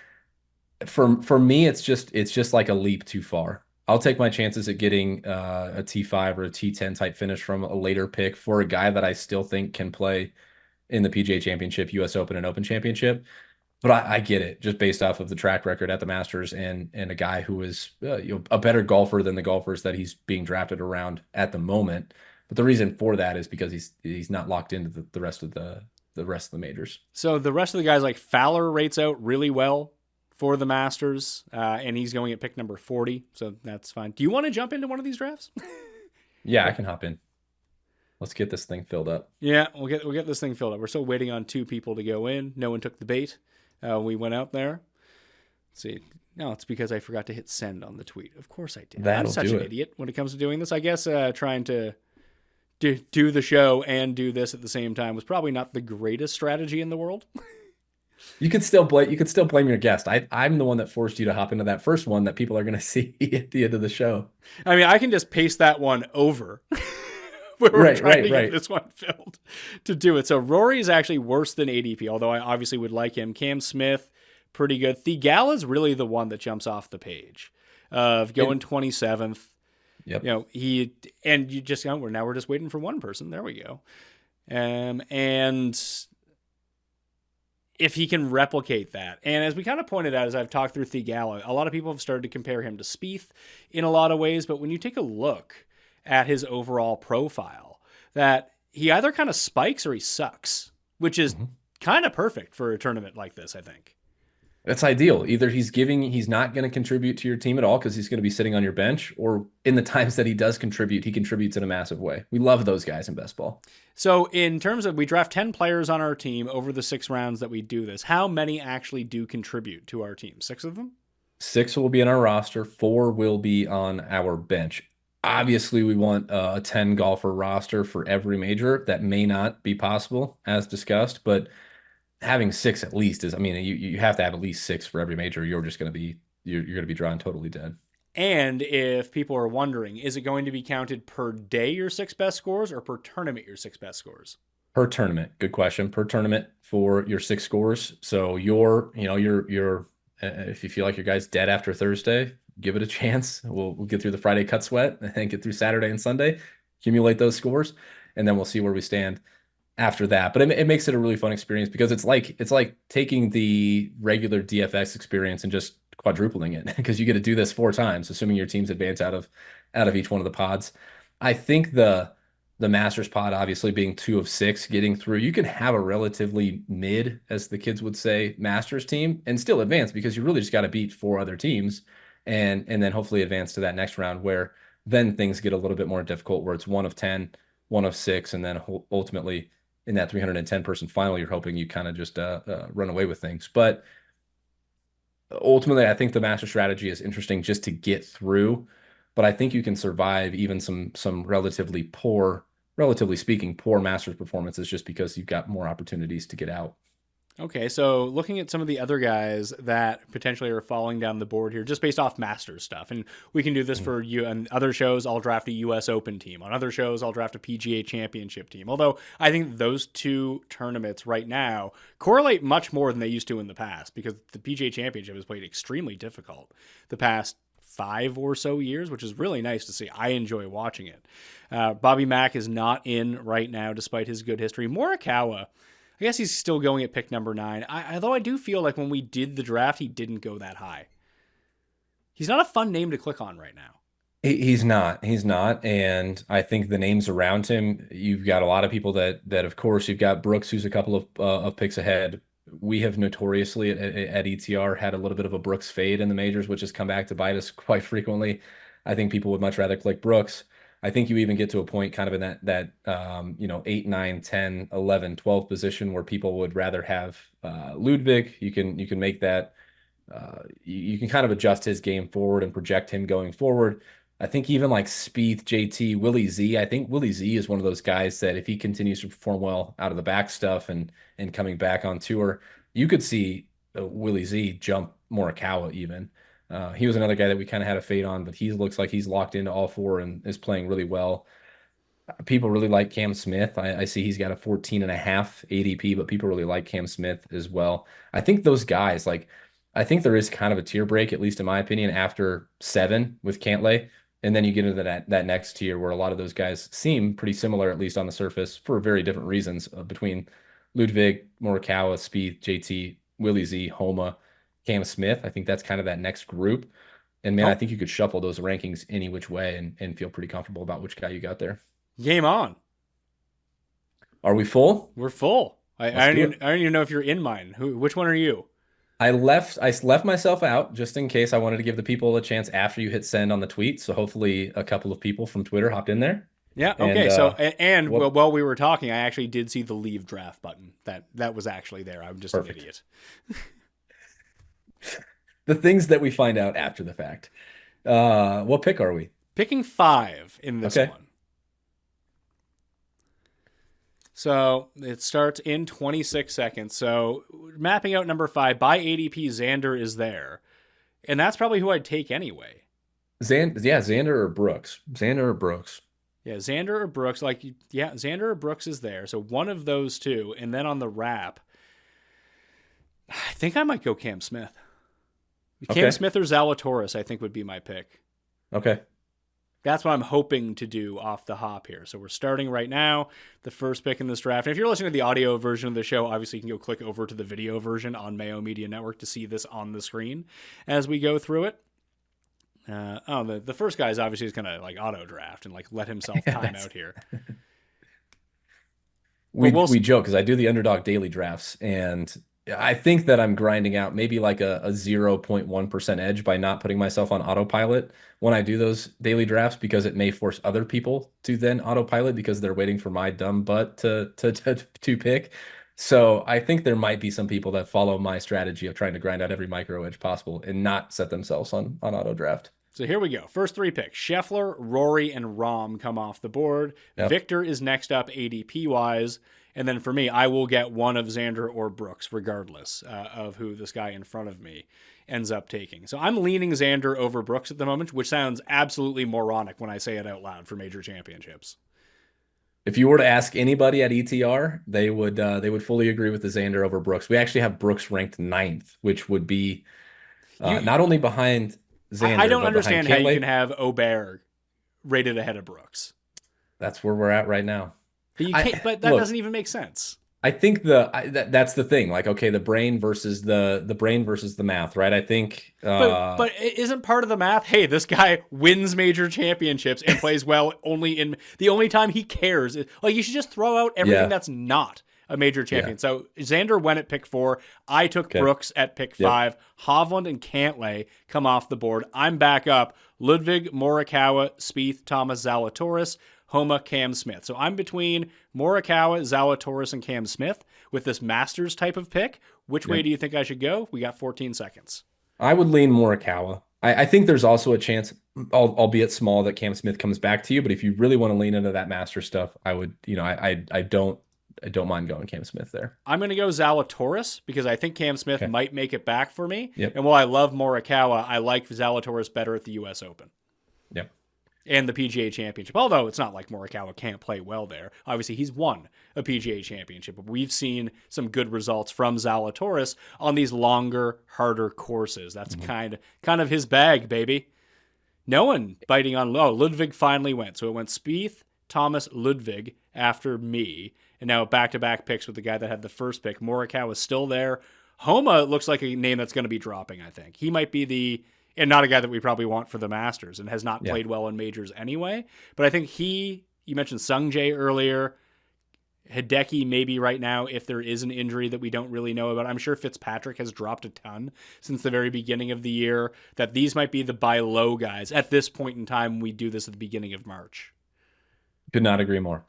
[SPEAKER 1] For me, it's just like a leap too far. I'll take my chances at getting a T5 or a T10 type finish from a later pick for a guy that I still think can play in the PGA Championship, US Open, and Open Championship. But I get it just based off of the track record at the Masters and a guy who is a better golfer than the golfers that he's being drafted around at the moment. But the reason for that is because he's not locked into the rest of the majors.
[SPEAKER 2] So the rest of the guys, like Fowler rates out really well for the Masters, and he's going at pick number 40, so that's fine. Do you want to jump into one of these drafts?
[SPEAKER 1] Yeah, I can hop in. Let's get this thing filled up.
[SPEAKER 2] Yeah, we'll get this thing filled up. We're still waiting on 2 people to go in. No one took the bait. We went out there. Let's see. No, it's because I forgot to hit send on the tweet. Of course I did. I'm such an idiot when it comes to doing this. I guess trying to do the show and do this at the same time was probably not the greatest strategy in the world.
[SPEAKER 1] You could still blame your guest. I'm the one that forced you to hop into that first one that people are going to see at the end of the show.
[SPEAKER 2] I mean, I can just paste that one over. We're trying to get this one filled to do it. So Rory is actually worse than ADP, although I obviously would like him. Cam Smith, pretty good. Theegala is really the one that jumps off the page of going 27th.
[SPEAKER 1] Yep.
[SPEAKER 2] We're just waiting for one person. There we go. And if he can replicate that. And as we kind of pointed out, as I've talked through Theegala, a lot of people have started to compare him to Spieth in a lot of ways. But when you take a look at his overall profile, that he either kind of spikes or he sucks, which is kind of perfect for a tournament like this, I think.
[SPEAKER 1] That's ideal. Either he's not going to contribute to your team at all because he's going to be sitting on your bench, or in the times that he does contribute, he contributes in a massive way. We love those guys in best ball.
[SPEAKER 2] So in terms of, we draft 10 players on our team over the 6 rounds that we do this, how many actually do contribute to our team? 6 of them?
[SPEAKER 1] 6 will be in our roster. 4 will be on our bench. Obviously, we want a 10 golfer roster for every major. That may not be possible, as discussed, but having 6 at least is, I mean, you have to have at least 6 for every major. You're just going to be, you're going to be drawn totally dead.
[SPEAKER 2] And if people are wondering, is it going to be counted per day, your 6 best scores, or per tournament, your 6 best scores?
[SPEAKER 1] Per tournament. Good question. Per tournament for your 6 scores. So if you feel like your guy's dead after Thursday, give it a chance. We'll get through the Friday cut sweat and then get through Saturday and Sunday, accumulate those scores, and then we'll see where we stand after that. But it makes it a really fun experience because it's like taking the regular DFS experience and just quadrupling it because you get to do this 4 times, assuming your teams advance out of each one of the pods. I think the Masters pod obviously being 2 of 6 getting through, you can have a relatively mid, as the kids would say, Masters team and still advance because you really just got to beat 4 other teams and then hopefully advance to that next round where then things get a little bit more difficult where it's 1 of 10, 1 of 6, and then ultimately in that 310 person final, you're hoping you kind of just run away with things. But ultimately, I think the master strategy is interesting just to get through. But I think you can survive even some relatively speaking, poor masters performances just because you've got more opportunities to get out.
[SPEAKER 2] Okay, so looking at some of the other guys that potentially are falling down the board here, just based off Masters stuff, and we can do this for you. And other shows, I'll draft a U.S. Open team. On other shows, I'll draft a PGA Championship team. Although I think those two tournaments right now correlate much more than they used to in the past because the PGA Championship has played extremely difficult the past 5 or so years, which is really nice to see. I enjoy watching it. Bobby Mack is not in right now, despite his good history. Morikawa, I guess he's still going at pick number 9. Although I do feel like when we did the draft, he didn't go that high. He's not a fun name to click on right now.
[SPEAKER 1] He's not. He's not. And I think the names around him, you've got a lot of people that of course, you've got Brooks, who's a couple of picks ahead. We have notoriously at ETR had a little bit of a Brooks fade in the majors, which has come back to bite us quite frequently. I think people would much rather click Brooks. I think you even get to a point kind of in that 8, 9, 10, 11, 12 position where people would rather have Ludwig. You can make that you can kind of adjust his game forward and project him going forward. I think even like Spieth, JT, Willie Z. I think Willie Z is one of those guys that if he continues to perform well out of the back stuff and coming back on tour, you could see Willie Z jump Morikawa even. He was another guy that we kind of had a fade on, but he looks like he's locked into all 4 and is playing really well. People really like Cam Smith. I see he's got a 14.5 ADP, but people really like Cam Smith as well. I think those guys, like, I think there is kind of a tier break, at least in my opinion, after 7 with Cantlay. And then you get into that next tier where a lot of those guys seem pretty similar, at least on the surface, for very different reasons between Ludwig, Morikawa, Spieth, JT, Willie Z, Homa, Cam Smith. I think that's kind of that next group. And man, I
[SPEAKER 2] Oh,
[SPEAKER 1] think you could shuffle those rankings any which way and feel pretty comfortable about which guy you got there.
[SPEAKER 2] game on.
[SPEAKER 1] Are we full?
[SPEAKER 2] We're full. I,
[SPEAKER 1] Let's
[SPEAKER 2] I, don't
[SPEAKER 1] do
[SPEAKER 2] even,
[SPEAKER 1] it.
[SPEAKER 2] I don't even know if you're in mine. Which one are you?
[SPEAKER 1] I left myself out just in case I wanted to give the people a chance after you hit send on the tweet. So hopefully a couple of people from Twitter hopped in there.
[SPEAKER 2] Yeah.
[SPEAKER 1] And
[SPEAKER 2] Okay. So
[SPEAKER 1] what
[SPEAKER 2] while we were talking, I actually did see the leave draft button. That was actually there. I'm just
[SPEAKER 1] Perfect.
[SPEAKER 2] an idiot.
[SPEAKER 1] The things that we find out after the fact. What pick are we?
[SPEAKER 2] Picking 5 in this
[SPEAKER 1] Okay.
[SPEAKER 2] one. So it starts in 26 seconds. So mapping out number 5 by ADP, Xander is there, and that's probably who I'd take anyway.
[SPEAKER 1] Xander or Brooks. Xander or Brooks.
[SPEAKER 2] Yeah, Xander or Brooks. Xander or Brooks is there. So one of those two, and then on the wrap, I think I might go Cam Smith. Cam
[SPEAKER 1] Okay.
[SPEAKER 2] Smith or Zalatoris, I think would be my pick.
[SPEAKER 1] Okay.
[SPEAKER 2] That's what I'm hoping to do off the hop here. So we're starting right now, the first pick in this draft. And if you're listening to the audio version of the show, obviously you can go click over to the video version on Mayo Media Network to see this on the screen as we go through it. The first guy is obviously going to like auto draft and like let himself
[SPEAKER 1] Yeah,
[SPEAKER 2] time out here.
[SPEAKER 1] we
[SPEAKER 2] But we'll
[SPEAKER 1] we joke because I do the Underdog daily drafts, and I think that I'm grinding out maybe like a 0.1% edge by not putting myself on autopilot when I do those daily drafts because it may force other people to then autopilot because they're waiting for my dumb butt to pick. So I think there might be some people that follow my strategy of trying to grind out every micro edge possible and not set themselves on auto draft.
[SPEAKER 2] So here we go. First 3 picks. Scheffler, Rory, and Rahm come off the board.
[SPEAKER 1] Yep.
[SPEAKER 2] Victor is next up ADP wise. And then for me, I will get one of Xander or Brooks, regardless of who this guy in front of me ends up taking. So I'm leaning Xander over Brooks at the moment, which sounds absolutely moronic when I say it out loud for major championships.
[SPEAKER 1] If you were to ask anybody at ETR, they would fully agree with the Xander over Brooks. We actually have Brooks ranked 9th, which would be not only behind Xander,
[SPEAKER 2] I don't
[SPEAKER 1] but behind
[SPEAKER 2] understand how you
[SPEAKER 1] Cantlay.
[SPEAKER 2] can have OWGR rated ahead of Brooks.
[SPEAKER 1] That's where we're at right now.
[SPEAKER 2] But you can't. But that
[SPEAKER 1] look,
[SPEAKER 2] doesn't even make sense.
[SPEAKER 1] I think that's the thing. Like, okay, the brain versus the brain versus the math, right? I think
[SPEAKER 2] But it isn't part of the math. Hey, this guy wins major championships and plays well only in the only time he cares. Like, you should just throw out everything that's not a major champion. So Xander went at pick 4. I took Brooks at pick 5. Hovland and Cantlay come off the board. I'm back up. Ludwig, Morikawa, Spieth, Thomas, Zalatoris, Homa, Cam Smith. So I'm between Morikawa, Zalatoris, and Cam Smith with this Masters type of pick. Which way do you think I should go? We got 14 seconds.
[SPEAKER 1] I would lean Morikawa. I think there's also a chance, albeit small, that Cam Smith comes back to you. But if you really want to lean into that Masters stuff, I would, I don't mind going Cam Smith there.
[SPEAKER 2] I'm going to go Zalatoris because I think Cam Smith might make it back for me.
[SPEAKER 1] Yep.
[SPEAKER 2] And while I love Morikawa, I like Zalatoris better at the U.S. Open.
[SPEAKER 1] Yep.
[SPEAKER 2] And the PGA Championship. Although it's not like Morikawa can't play well there. Obviously, he's won a PGA Championship. But we've seen some good results from Zalatoris on these longer, harder courses. That's kind of his bag, baby. No one biting on low. Ludwig finally went. So it went Spieth, Thomas, Ludwig after me. And now back-to-back picks with the guy that had the first pick. Morikawa is still there. Homa looks like a name that's going to be dropping, I think. He might be and not a guy that we probably want for the Masters and has not played well in majors anyway. But I think you mentioned Sung Jae earlier, Hideki maybe right now if there is an injury that we don't really know about. I'm sure Fitzpatrick has dropped a ton since the very beginning of the year, that these might be the buy low guys at this point in time when we do this at the beginning of March.
[SPEAKER 1] Could not agree more.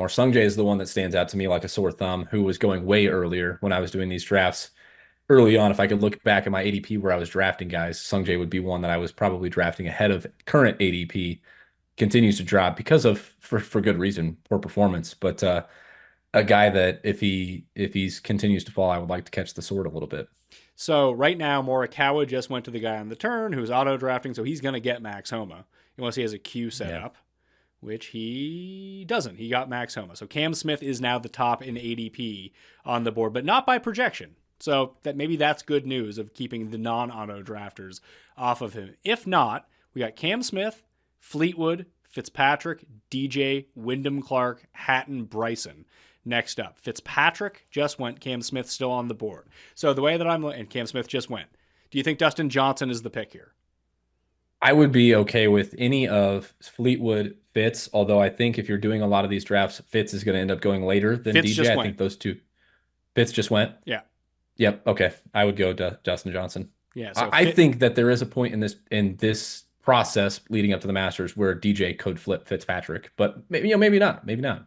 [SPEAKER 1] Sung Jae is the one that stands out to me like a sore thumb, who was going way earlier when I was doing these drafts. Early on, if I could look back at my ADP where I was drafting guys, Sung Jae would be one that I was probably drafting ahead of current ADP. Continues to drop because of, for good reason, poor performance. But a guy that if he continues to fall, I would like to catch the sword a little bit.
[SPEAKER 2] So right now, Morikawa just went to the guy on the turn who's auto drafting, so he's going to get Max Homa unless he has a queue set up, which he doesn't. He got Max Homa. So Cam Smith is now the top in ADP on the board, but not by projection. So maybe that's good news of keeping the non-auto drafters off of him. If not, we got Cam Smith, Fleetwood, Fitzpatrick, DJ, Wyndham Clark, Hatton, Bryson. Next up, Fitzpatrick just went. Cam Smith still on the board. So the way that and Cam Smith just went. Do you think Dustin Johnson is the pick here?
[SPEAKER 1] I would be okay with any of Fleetwood, Fitz, although I think if you're doing a lot of these drafts, Fitz is going to end up going later than
[SPEAKER 2] Fitz
[SPEAKER 1] DJ. I think those two. Fitz just went?
[SPEAKER 2] Yeah.
[SPEAKER 1] Yep. Okay. I would go to Dustin Johnson.
[SPEAKER 2] Yeah. So
[SPEAKER 1] I think that there is a point in this process leading up to the Masters where DJ could flip Fitzpatrick, but maybe not. Maybe not.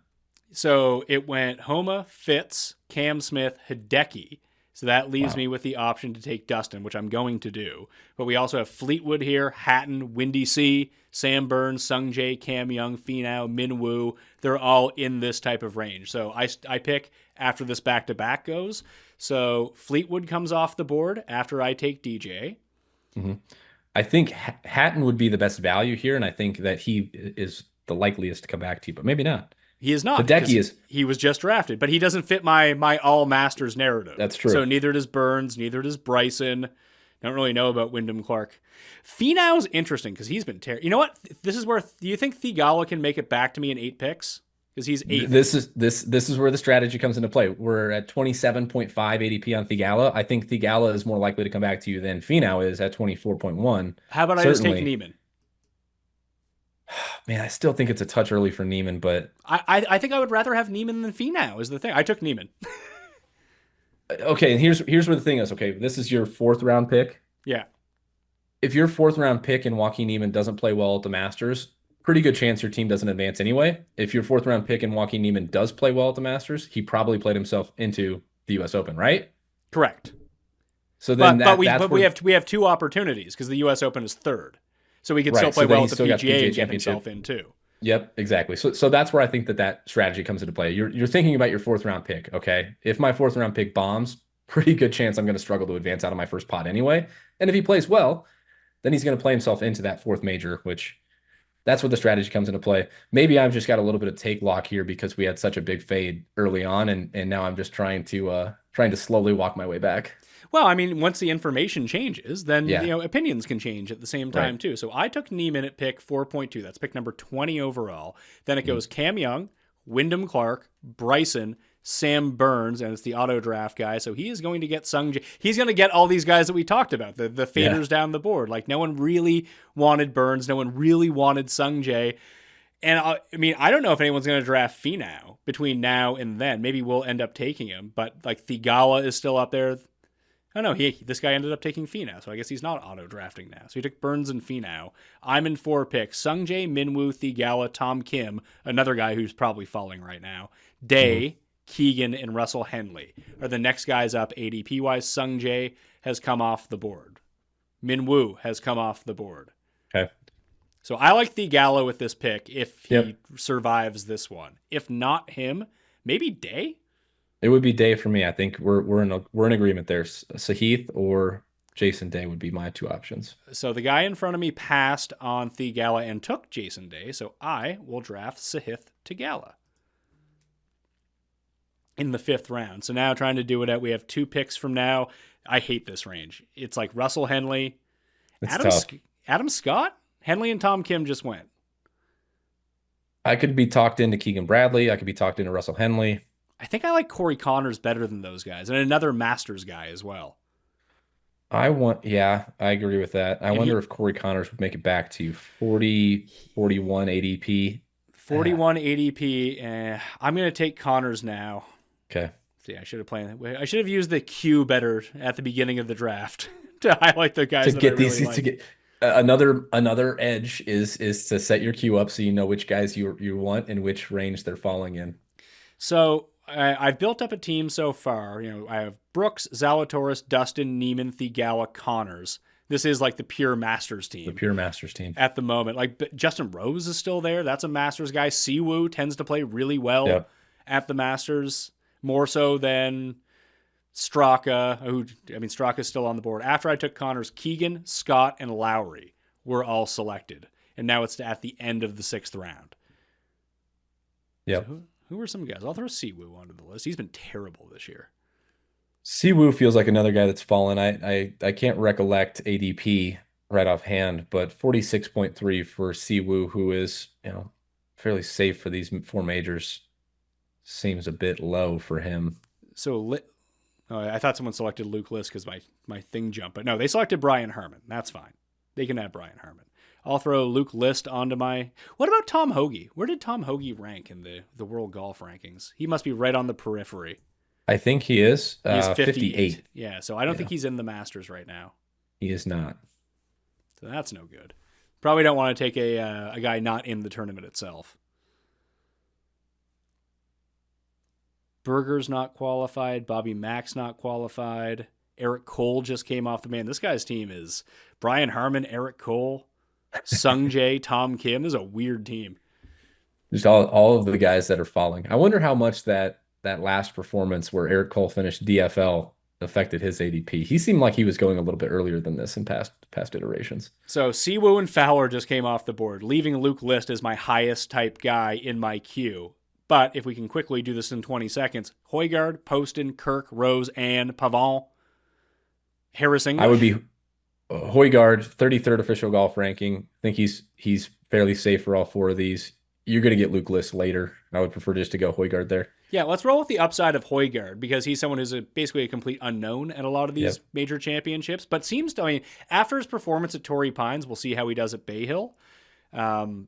[SPEAKER 2] So it went Homa, Fitz, Cam Smith, Hideki. So that leaves me with the option to take Dustin, which I'm going to do. But we also have Fleetwood here, Hatton, Windy C, Sam Burns, Sung Jae, Cam Young, Finau, Min Woo. They're all in this type of range. So I pick after this back-to-back goes. So Fleetwood comes off the board after I take DJ.
[SPEAKER 1] Mm-hmm. I think Hatton would be the best value here, and I think that he is the likeliest to come back to you, but maybe not.
[SPEAKER 2] He is not. He was just drafted, but he doesn't fit my all Masters narrative.
[SPEAKER 1] That's true.
[SPEAKER 2] So neither does Burns, neither does Bryson. Don't really know about Wyndham Clark. Finau's interesting because he's been terrible. You know what? This is where do you think Theegala can make it back to me in 8 picks? Because he's 8th.
[SPEAKER 1] This is where the strategy comes into play. We're at 27.5 ADP on Theegala. I think Theegala is more likely to come back to you than Finau is at 24.1.
[SPEAKER 2] How about I just take Neiman?
[SPEAKER 1] Man, I still think it's a touch early for Neiman, but
[SPEAKER 2] I think I would rather have Neiman than Finau is the thing. I took Neiman.
[SPEAKER 1] Okay, and here's where the thing is. Okay, this is your 4th round pick.
[SPEAKER 2] Yeah.
[SPEAKER 1] If your 4th round pick and Joaquin Neiman doesn't play well at the Masters, pretty good chance your team doesn't advance anyway. If your 4th round pick and Joaquin Neiman does play well at the Masters, he probably played himself into the U.S. Open, right?
[SPEAKER 2] Correct.
[SPEAKER 1] So then
[SPEAKER 2] we have 2 opportunities because the U.S. Open is 3rd. So he could still play well at the PGA and get himself in too.
[SPEAKER 1] Yep, exactly. So that's where I think that strategy comes into play. You're thinking about your 4th round pick, okay? If my 4th round pick bombs, pretty good chance I'm going to struggle to advance out of my first pot anyway. And if he plays well, then he's going to play himself into that 4th major, which that's where the strategy comes into play. Maybe I've just got a little bit of take lock here because we had such a big fade early on, and now I'm just trying to slowly walk my way back.
[SPEAKER 2] Well, I mean, once the information changes, then opinions can change at the same time too. So I took Neiman at pick 4.2. That's pick number 20 overall. Then it goes Cam Young, Wyndham Clark, Bryson, Sam Burns, and it's the auto draft guy. So he is going to get Sung Jae. He's going to get all these guys that we talked about, the faders down the board. Like, no one really wanted Burns. No one really wanted Sung Jae. And I mean, I don't know if anyone's going to draft Finau between now and then. Maybe we'll end up taking him. But like Thigala is still up there. Oh no, this guy ended up taking Finau, so I guess he's not auto-drafting now. So he took Burns and Finau. I'm in 4 picks. Sungjae, Minwoo, Thigala, Tom Kim, another guy who's probably falling right now. Day, Keegan, and Russell Henley are the next guys up ADP-wise. Sungjae has come off the board. Minwoo has come off the board.
[SPEAKER 1] Okay.
[SPEAKER 2] So I like Thigala with this pick if he survives this one. If not him, maybe Day?
[SPEAKER 1] It would be Day for me. I think we're in agreement there. Sahith or Jason Day would be my 2 options.
[SPEAKER 2] So the guy in front of me passed on Thigala and took Jason Day, so I will draft Sahith Thigala in the 5th round. So now trying to do it we have 2 picks from now. I hate this range. It's like Russell Henley, Adam Scott, Henley and Tom Kim just went.
[SPEAKER 1] I could be talked into Keegan Bradley. I could be talked into Russell Henley.
[SPEAKER 2] I think I like Corey Connors better than those guys, and another Masters guy as well.
[SPEAKER 1] I agree with that. I wonder if Corey Connors would make it back to 40, 41 ADP.
[SPEAKER 2] 41 ADP. I'm going to take Connors now.
[SPEAKER 1] Okay.
[SPEAKER 2] See, I should have used the Q better at the beginning of the draft to highlight the guys
[SPEAKER 1] to get these like. To get another edge is to set your queue up so you know which guys you want and which range they're falling in.
[SPEAKER 2] So I've built up a team so far. I have Brooks, Zalatoris, Dustin, Neiman, Thigala, Connors. This is like the pure Masters team.
[SPEAKER 1] The pure Masters team.
[SPEAKER 2] At the moment. Like Justin Rose is still there. That's a Masters guy. Siwoo tends to play really well at the Masters, more so than Straka. Straka's still on the board. After I took Connors, Keegan, Scott, and Lowry were all selected. And now it's at the end of the 6th round.
[SPEAKER 1] Yeah.
[SPEAKER 2] So who are some guys? I'll throw Siwoo onto the list. He's been terrible this year.
[SPEAKER 1] Siwoo feels like another guy that's fallen. I can't recollect ADP right offhand, but 46.3 for Siwoo, who is fairly safe for these 4 majors, seems a bit low for him.
[SPEAKER 2] So I thought someone selected Luke List because my thing jumped, but no, they selected Brian Harmon. That's fine. They can have Brian Harmon. I'll throw Luke List onto my... What about Tom Hoagie? Where did Tom Hoagie rank in the world golf rankings? He must be right on the periphery.
[SPEAKER 1] I think he is.
[SPEAKER 2] He's
[SPEAKER 1] 58.
[SPEAKER 2] Yeah, so I don't think he's in the Masters right now.
[SPEAKER 1] He is not.
[SPEAKER 2] So that's no good. Probably don't want to take a guy not in the tournament itself. Berger's not qualified. Bobby Mack's not qualified. Eric Cole just came off the man. This guy's team is Brian Harmon, Eric Cole, Sung Jae, Tom Kim. This is a weird team.
[SPEAKER 1] Just all of the guys that are falling. I wonder how much that last performance where Eric Cole finished DFL affected his ADP. He seemed like he was going a little bit earlier than this in past iterations.
[SPEAKER 2] So Siwoo and Fowler just came off the board, leaving Luke List as my highest type guy in my queue. But if we can quickly do this in 20 seconds, Højgaard, Poston, Kirk, Rose, and Pavon. Harris English.
[SPEAKER 1] I would be Højgaard, 33rd official golf ranking. I think he's fairly safe for all 4 of these. You're going to get Luke List later. I would prefer just to go Højgaard there.
[SPEAKER 2] Yeah, let's roll with the upside of Højgaard because he's someone who's basically a complete unknown at a lot of these major championships. But seems to, after his performance at Torrey Pines, we'll see how he does at Bay Hill.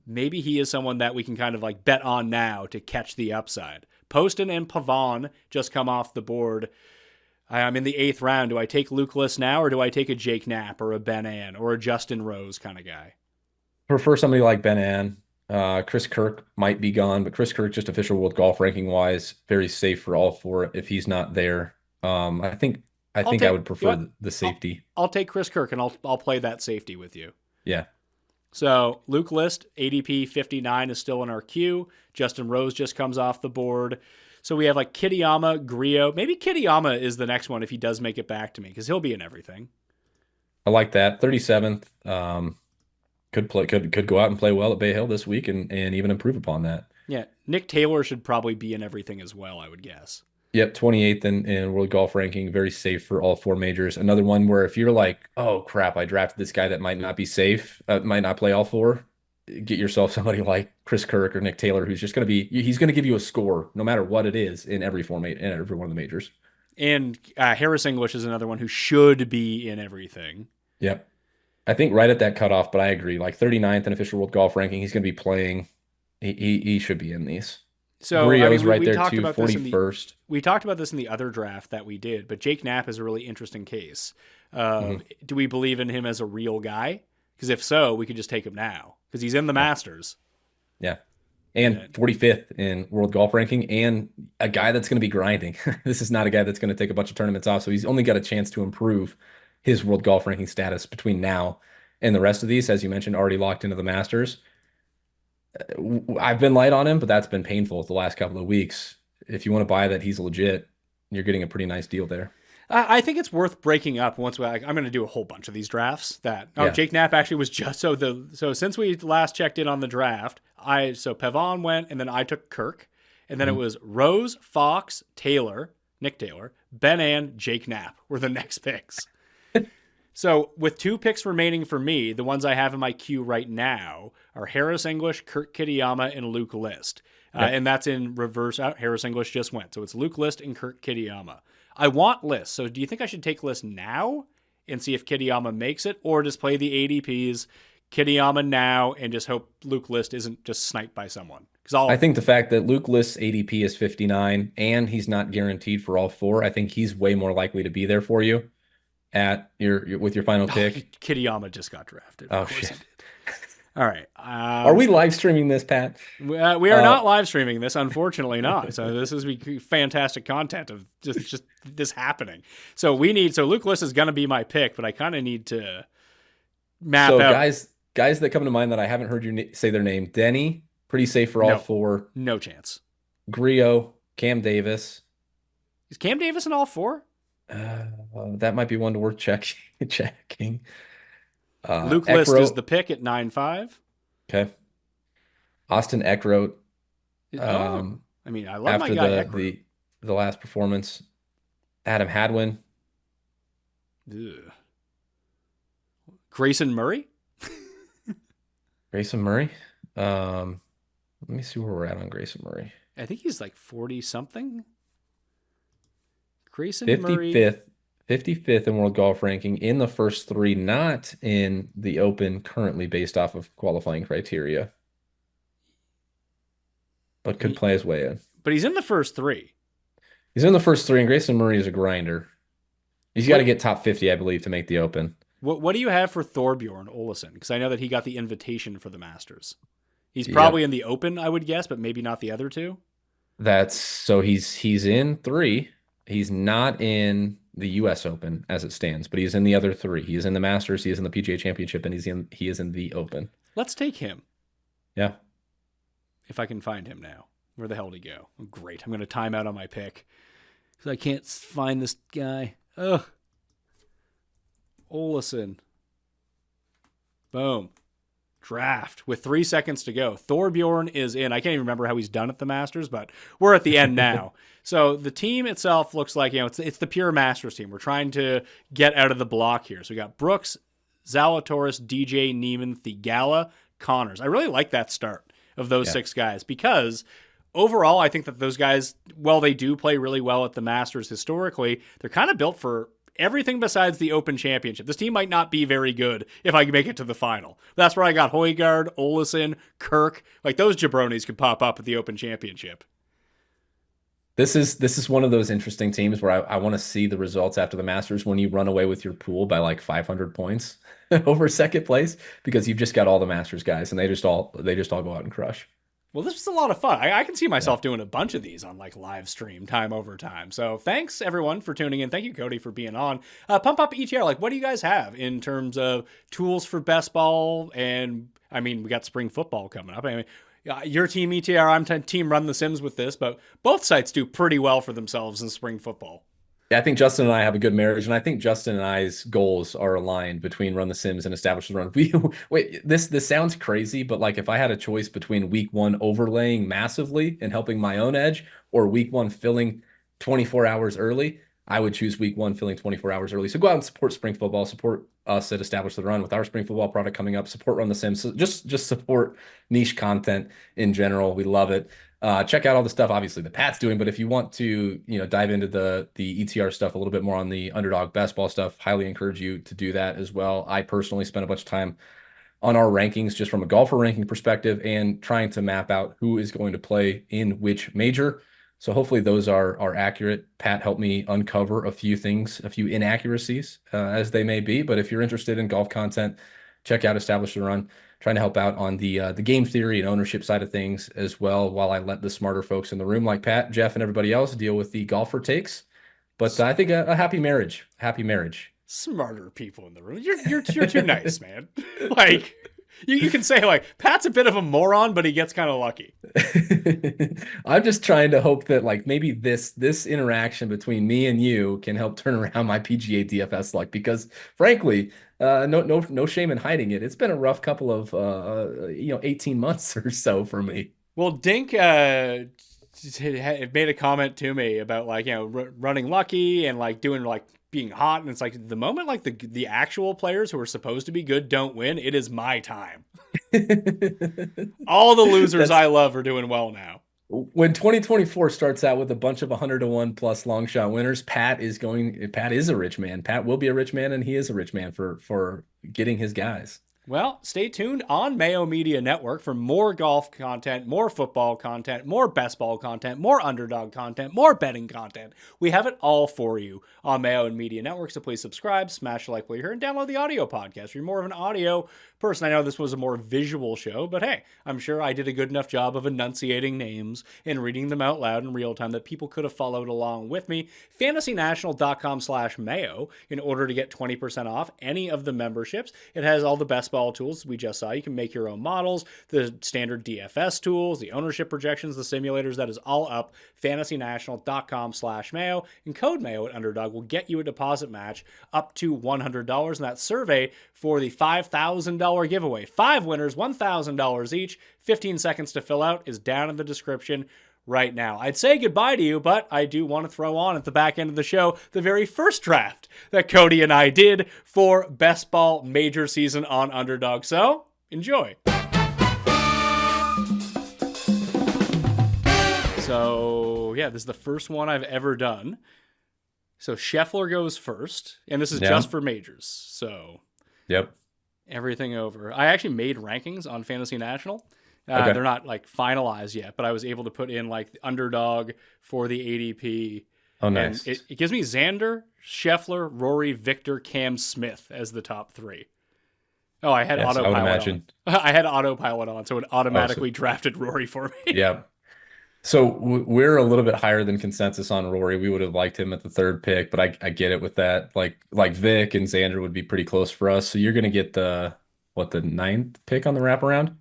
[SPEAKER 2] Maybe he is someone that we can kind of like bet on now to catch the upside. Poston and Pavon just come off the board. I'm in the 8th round. Do I take Luke List now or do I take a Jake Knapp or a Ben Ann or a Justin Rose kind of guy?
[SPEAKER 1] Prefer somebody like Ben Ann. Chris Kirk might be gone, but Chris Kirk, just official world golf ranking wise, very safe for all 4 if he's not there. I think I would prefer the safety.
[SPEAKER 2] I'll take Chris Kirk and I'll play that safety with you.
[SPEAKER 1] Yeah.
[SPEAKER 2] So Luke List, ADP 59 is still in our queue. Justin Rose just comes off the board. So we have like Kitayama, Griot. Maybe Kitayama is the next one if he does make it back to me because he'll be in everything.
[SPEAKER 1] I like that. 37th. Could go out and play well at Bay Hill this week and even improve upon that.
[SPEAKER 2] Yeah. Nick Taylor should probably be in everything as well, I would guess.
[SPEAKER 1] Yep, 28th in world golf ranking, very safe for all 4 majors. Another one where if you're like, oh crap, I drafted this guy that might not be safe, might not play all 4, get yourself somebody like Chris Kirk or Nick Taylor, who's just going to he's going to give you a score no matter what it is in every format, in every one of the majors.
[SPEAKER 2] And Harris English is another one who should be in everything.
[SPEAKER 1] Yep. I think right at that cutoff, but I agree. Like 39th in official world golf ranking, he's going to be playing. He should be in these.
[SPEAKER 2] So
[SPEAKER 1] Griot's
[SPEAKER 2] we
[SPEAKER 1] right there
[SPEAKER 2] talked
[SPEAKER 1] too,
[SPEAKER 2] about
[SPEAKER 1] 41st.
[SPEAKER 2] we talked about this in the other draft that we did, but Jake Knapp is a really interesting case. Do we believe in him as a real guy? Because if so, we could just take him now because he's in the Masters.
[SPEAKER 1] Yeah. And 45th in world golf ranking, and a guy that's going to be grinding. This is not a guy that's going to take a bunch of tournaments off. So he's only got a chance to improve his world golf ranking status between now and the rest of these, as you mentioned, already locked into the Masters. I've been light on him, but that's been painful the last couple of weeks. If you want to buy that he's legit, you're getting a pretty nice deal there.
[SPEAKER 2] I think it's worth breaking up once I'm going to do a whole bunch of these drafts. Jake Knapp actually was just so since we last checked in on the draft, Pavon went and then I took Kirk, and then it was Rose, Fox, Taylor, Nick Taylor, Ben and Jake Knapp were the next picks. So with 2 picks remaining for me, the ones I have in my queue right now are Harris English, Kurt Kitayama, and Luke List. And that's in reverse. Harris English just went. So it's Luke List and Kurt Kitayama. I want List. So do you think I should take List now and see if Kitayama makes it, or just play the ADPs, Kitayama now, and just hope Luke List isn't just sniped by someone?
[SPEAKER 1] I think the fact that Luke List's ADP is 59 and he's not guaranteed for all 4, I think he's way more likely to be there for you at with your final pick.
[SPEAKER 2] Kitayama just got drafted.
[SPEAKER 1] Oh, shit.
[SPEAKER 2] All right.
[SPEAKER 1] Are we live streaming this, Pat?
[SPEAKER 2] We are not live streaming this, unfortunately not. So this is fantastic content of just this happening. So Luke List is going to be my pick, but I kind of need to map out.
[SPEAKER 1] Guys that come to mind that I haven't heard you say their name. Denny, pretty safe for all 4.
[SPEAKER 2] No chance.
[SPEAKER 1] Griot, Cam Davis.
[SPEAKER 2] Is Cam Davis in all 4?
[SPEAKER 1] That might be one to worth checking.
[SPEAKER 2] Luke List is the pick at 9.5.
[SPEAKER 1] Okay. Austin Eckroat.
[SPEAKER 2] I love my guy Eckroat.
[SPEAKER 1] The last performance. Adam Hadwin.
[SPEAKER 2] Ugh. Grayson Murray.
[SPEAKER 1] Grayson Murray. Let me see where we're at on Grayson Murray.
[SPEAKER 2] I think he's like 40 something. Grayson
[SPEAKER 1] 55th,
[SPEAKER 2] Murray.
[SPEAKER 1] 55th in world golf ranking in the first 3, not in the Open currently based off of qualifying criteria, but could play his way in.
[SPEAKER 2] But he's in the first 3.
[SPEAKER 1] He's in the first 3, and Grayson Murray is a grinder. He's got to get top 50, I believe, to make the Open.
[SPEAKER 2] What do you have for Thorbjorn Olesen? Because I know that he got the invitation for the Masters. He's probably in the Open, I would guess, but maybe not the other 2.
[SPEAKER 1] He's in 3. He's not in the U.S. Open as it stands, but he's in the other 3. He is in the Masters, he is in the PGA Championship, and he is in the Open.
[SPEAKER 2] Let's take him.
[SPEAKER 1] Yeah.
[SPEAKER 2] If I can find him now. Where the hell did he go? Oh, great. I'm going to time out on my pick because I can't find this guy. Ugh. Olesen. Boom. Draft with 3 seconds to go. Thorbjorn is in. I can't even remember how he's done at the Masters, but we're at the end now. So the team itself looks like, it's the pure Masters team. We're trying to get out of the block here. So we got Brooks, Zalatoris, DJ, Neiman, Thigala, Connors. I really like that start of those 6 guys because overall, I think that those guys, while they do play really well at the Masters historically, they're kind of built for everything besides the Open Championship. This team might not be very good if I can make it to the final. That's where I got Højgaard, Olesen, Kirk. Like those jabronis could pop up at the Open Championship.
[SPEAKER 1] This is one of those interesting teams where I want to see the results after the Masters when you run away with your pool by like 500 points over second place because you've just got all the Masters guys and they just all go out and crush.
[SPEAKER 2] Well, this was a lot of fun. I can see myself doing a bunch of these on like live stream time over time. So thanks everyone for tuning in. Thank you, Cody, for being on. Pump Up ETR, like what do you guys have in terms of tools for best ball? And I mean, we got spring football coming up. I mean, your team ETR, I'm team Run the Sims with this, but both sites do pretty well for themselves in spring football.
[SPEAKER 1] Yeah, I think Justin and I have a good marriage, and I think Justin and I's goals are aligned between Run the Sims and Establish the Run. This sounds crazy, but like if I had a choice between week 1 overlaying massively and helping my own edge, or week 1 filling 24 hours early, I would choose week one filling 24 hours early. So go out and support spring football, support us at Establish the Run with our spring football product coming up, support Run the Sims. So just support niche content in general. We love it. Check out all the stuff, obviously, that Pat's doing. But if you want to, dive into the ETR stuff a little bit more on the Underdog Best Ball stuff, highly encourage you to do that as well. I personally spent a bunch of time on our rankings just from a golfer ranking perspective and trying to map out who is going to play in which major. So hopefully those are accurate. Pat helped me uncover a few things, a few inaccuracies as they may be. But if you're interested in golf content, check out Establish the Run. Trying to help out on the game theory and ownership side of things as well, while I let the smarter folks in the room like Pat, Jeff, and everybody else deal with the golfer takes. But I think a happy marriage.
[SPEAKER 2] Smarter people in the room. You're too nice, man. Like you can say like Pat's a bit of a moron, but he gets kind of lucky.
[SPEAKER 1] I'm just trying to hope that like maybe this interaction between me and you can help turn around my PGA DFS luck, because frankly, no shame in hiding it. It's been a rough couple of 18 months or so for me.
[SPEAKER 2] Well, Dink made a comment to me about like, running lucky and like doing like being hot, and it's like the moment like the actual players who are supposed to be good don't win, it is my time. All the losers I love are doing well now.
[SPEAKER 1] When 2024 starts out with a bunch of 100-to-1 plus long shot winners, Pat is a rich man. Pat will be a rich man, and he is a rich man for getting his guys.
[SPEAKER 2] Well, stay tuned on Mayo Media Network for more golf content, more football content, more best ball content, more underdog content, more betting content. We have it all for you on Mayo and Media Network, so please subscribe, smash the like while you're here, and download the audio podcast. If you're more of an audio person, I know this was a more visual show, but hey, I'm sure I did a good enough job of enunciating names and reading them out loud in real time that people could have followed along with me. FantasyNational.com/Mayo in order to get 20% off any of the memberships. It has all the best ball tools we just saw. You can make your own models, the standard DFS tools, the ownership projections, the simulators. That is all up. FantasyNational.com/Mayo, and code Mayo at Underdog will get you a deposit match up to $100. And that survey for the $5,000 giveaway, 5 winners, $1,000 each, 15 seconds to fill out, is down in the description right now. I'd say goodbye to you, but I do want to throw on at the back end of the show the very first draft that Cody and I did for Best Ball Major Season on Underdog. So, enjoy. So, yeah, this is the first one I've ever done. So, Scheffler goes first, and this is just for majors. So,
[SPEAKER 1] yep.
[SPEAKER 2] Everything over. I actually made rankings on Fantasy National.
[SPEAKER 1] Okay.
[SPEAKER 2] They're not like finalized yet, but I was able to put in like the Underdog for the ADP.
[SPEAKER 1] Oh, nice.
[SPEAKER 2] And it gives me Xander, Scheffler, Rory, Victor, Cam Smith as the top 3. Oh, I had autopilot on. I had autopilot on, so it automatically drafted Rory for me.
[SPEAKER 1] Yeah. So we're a little bit higher than consensus on Rory. We would have liked him at the 3rd pick, but I get it with that. Like Vic and Xander would be pretty close for us. So you're going to get the 9th pick on the wraparound?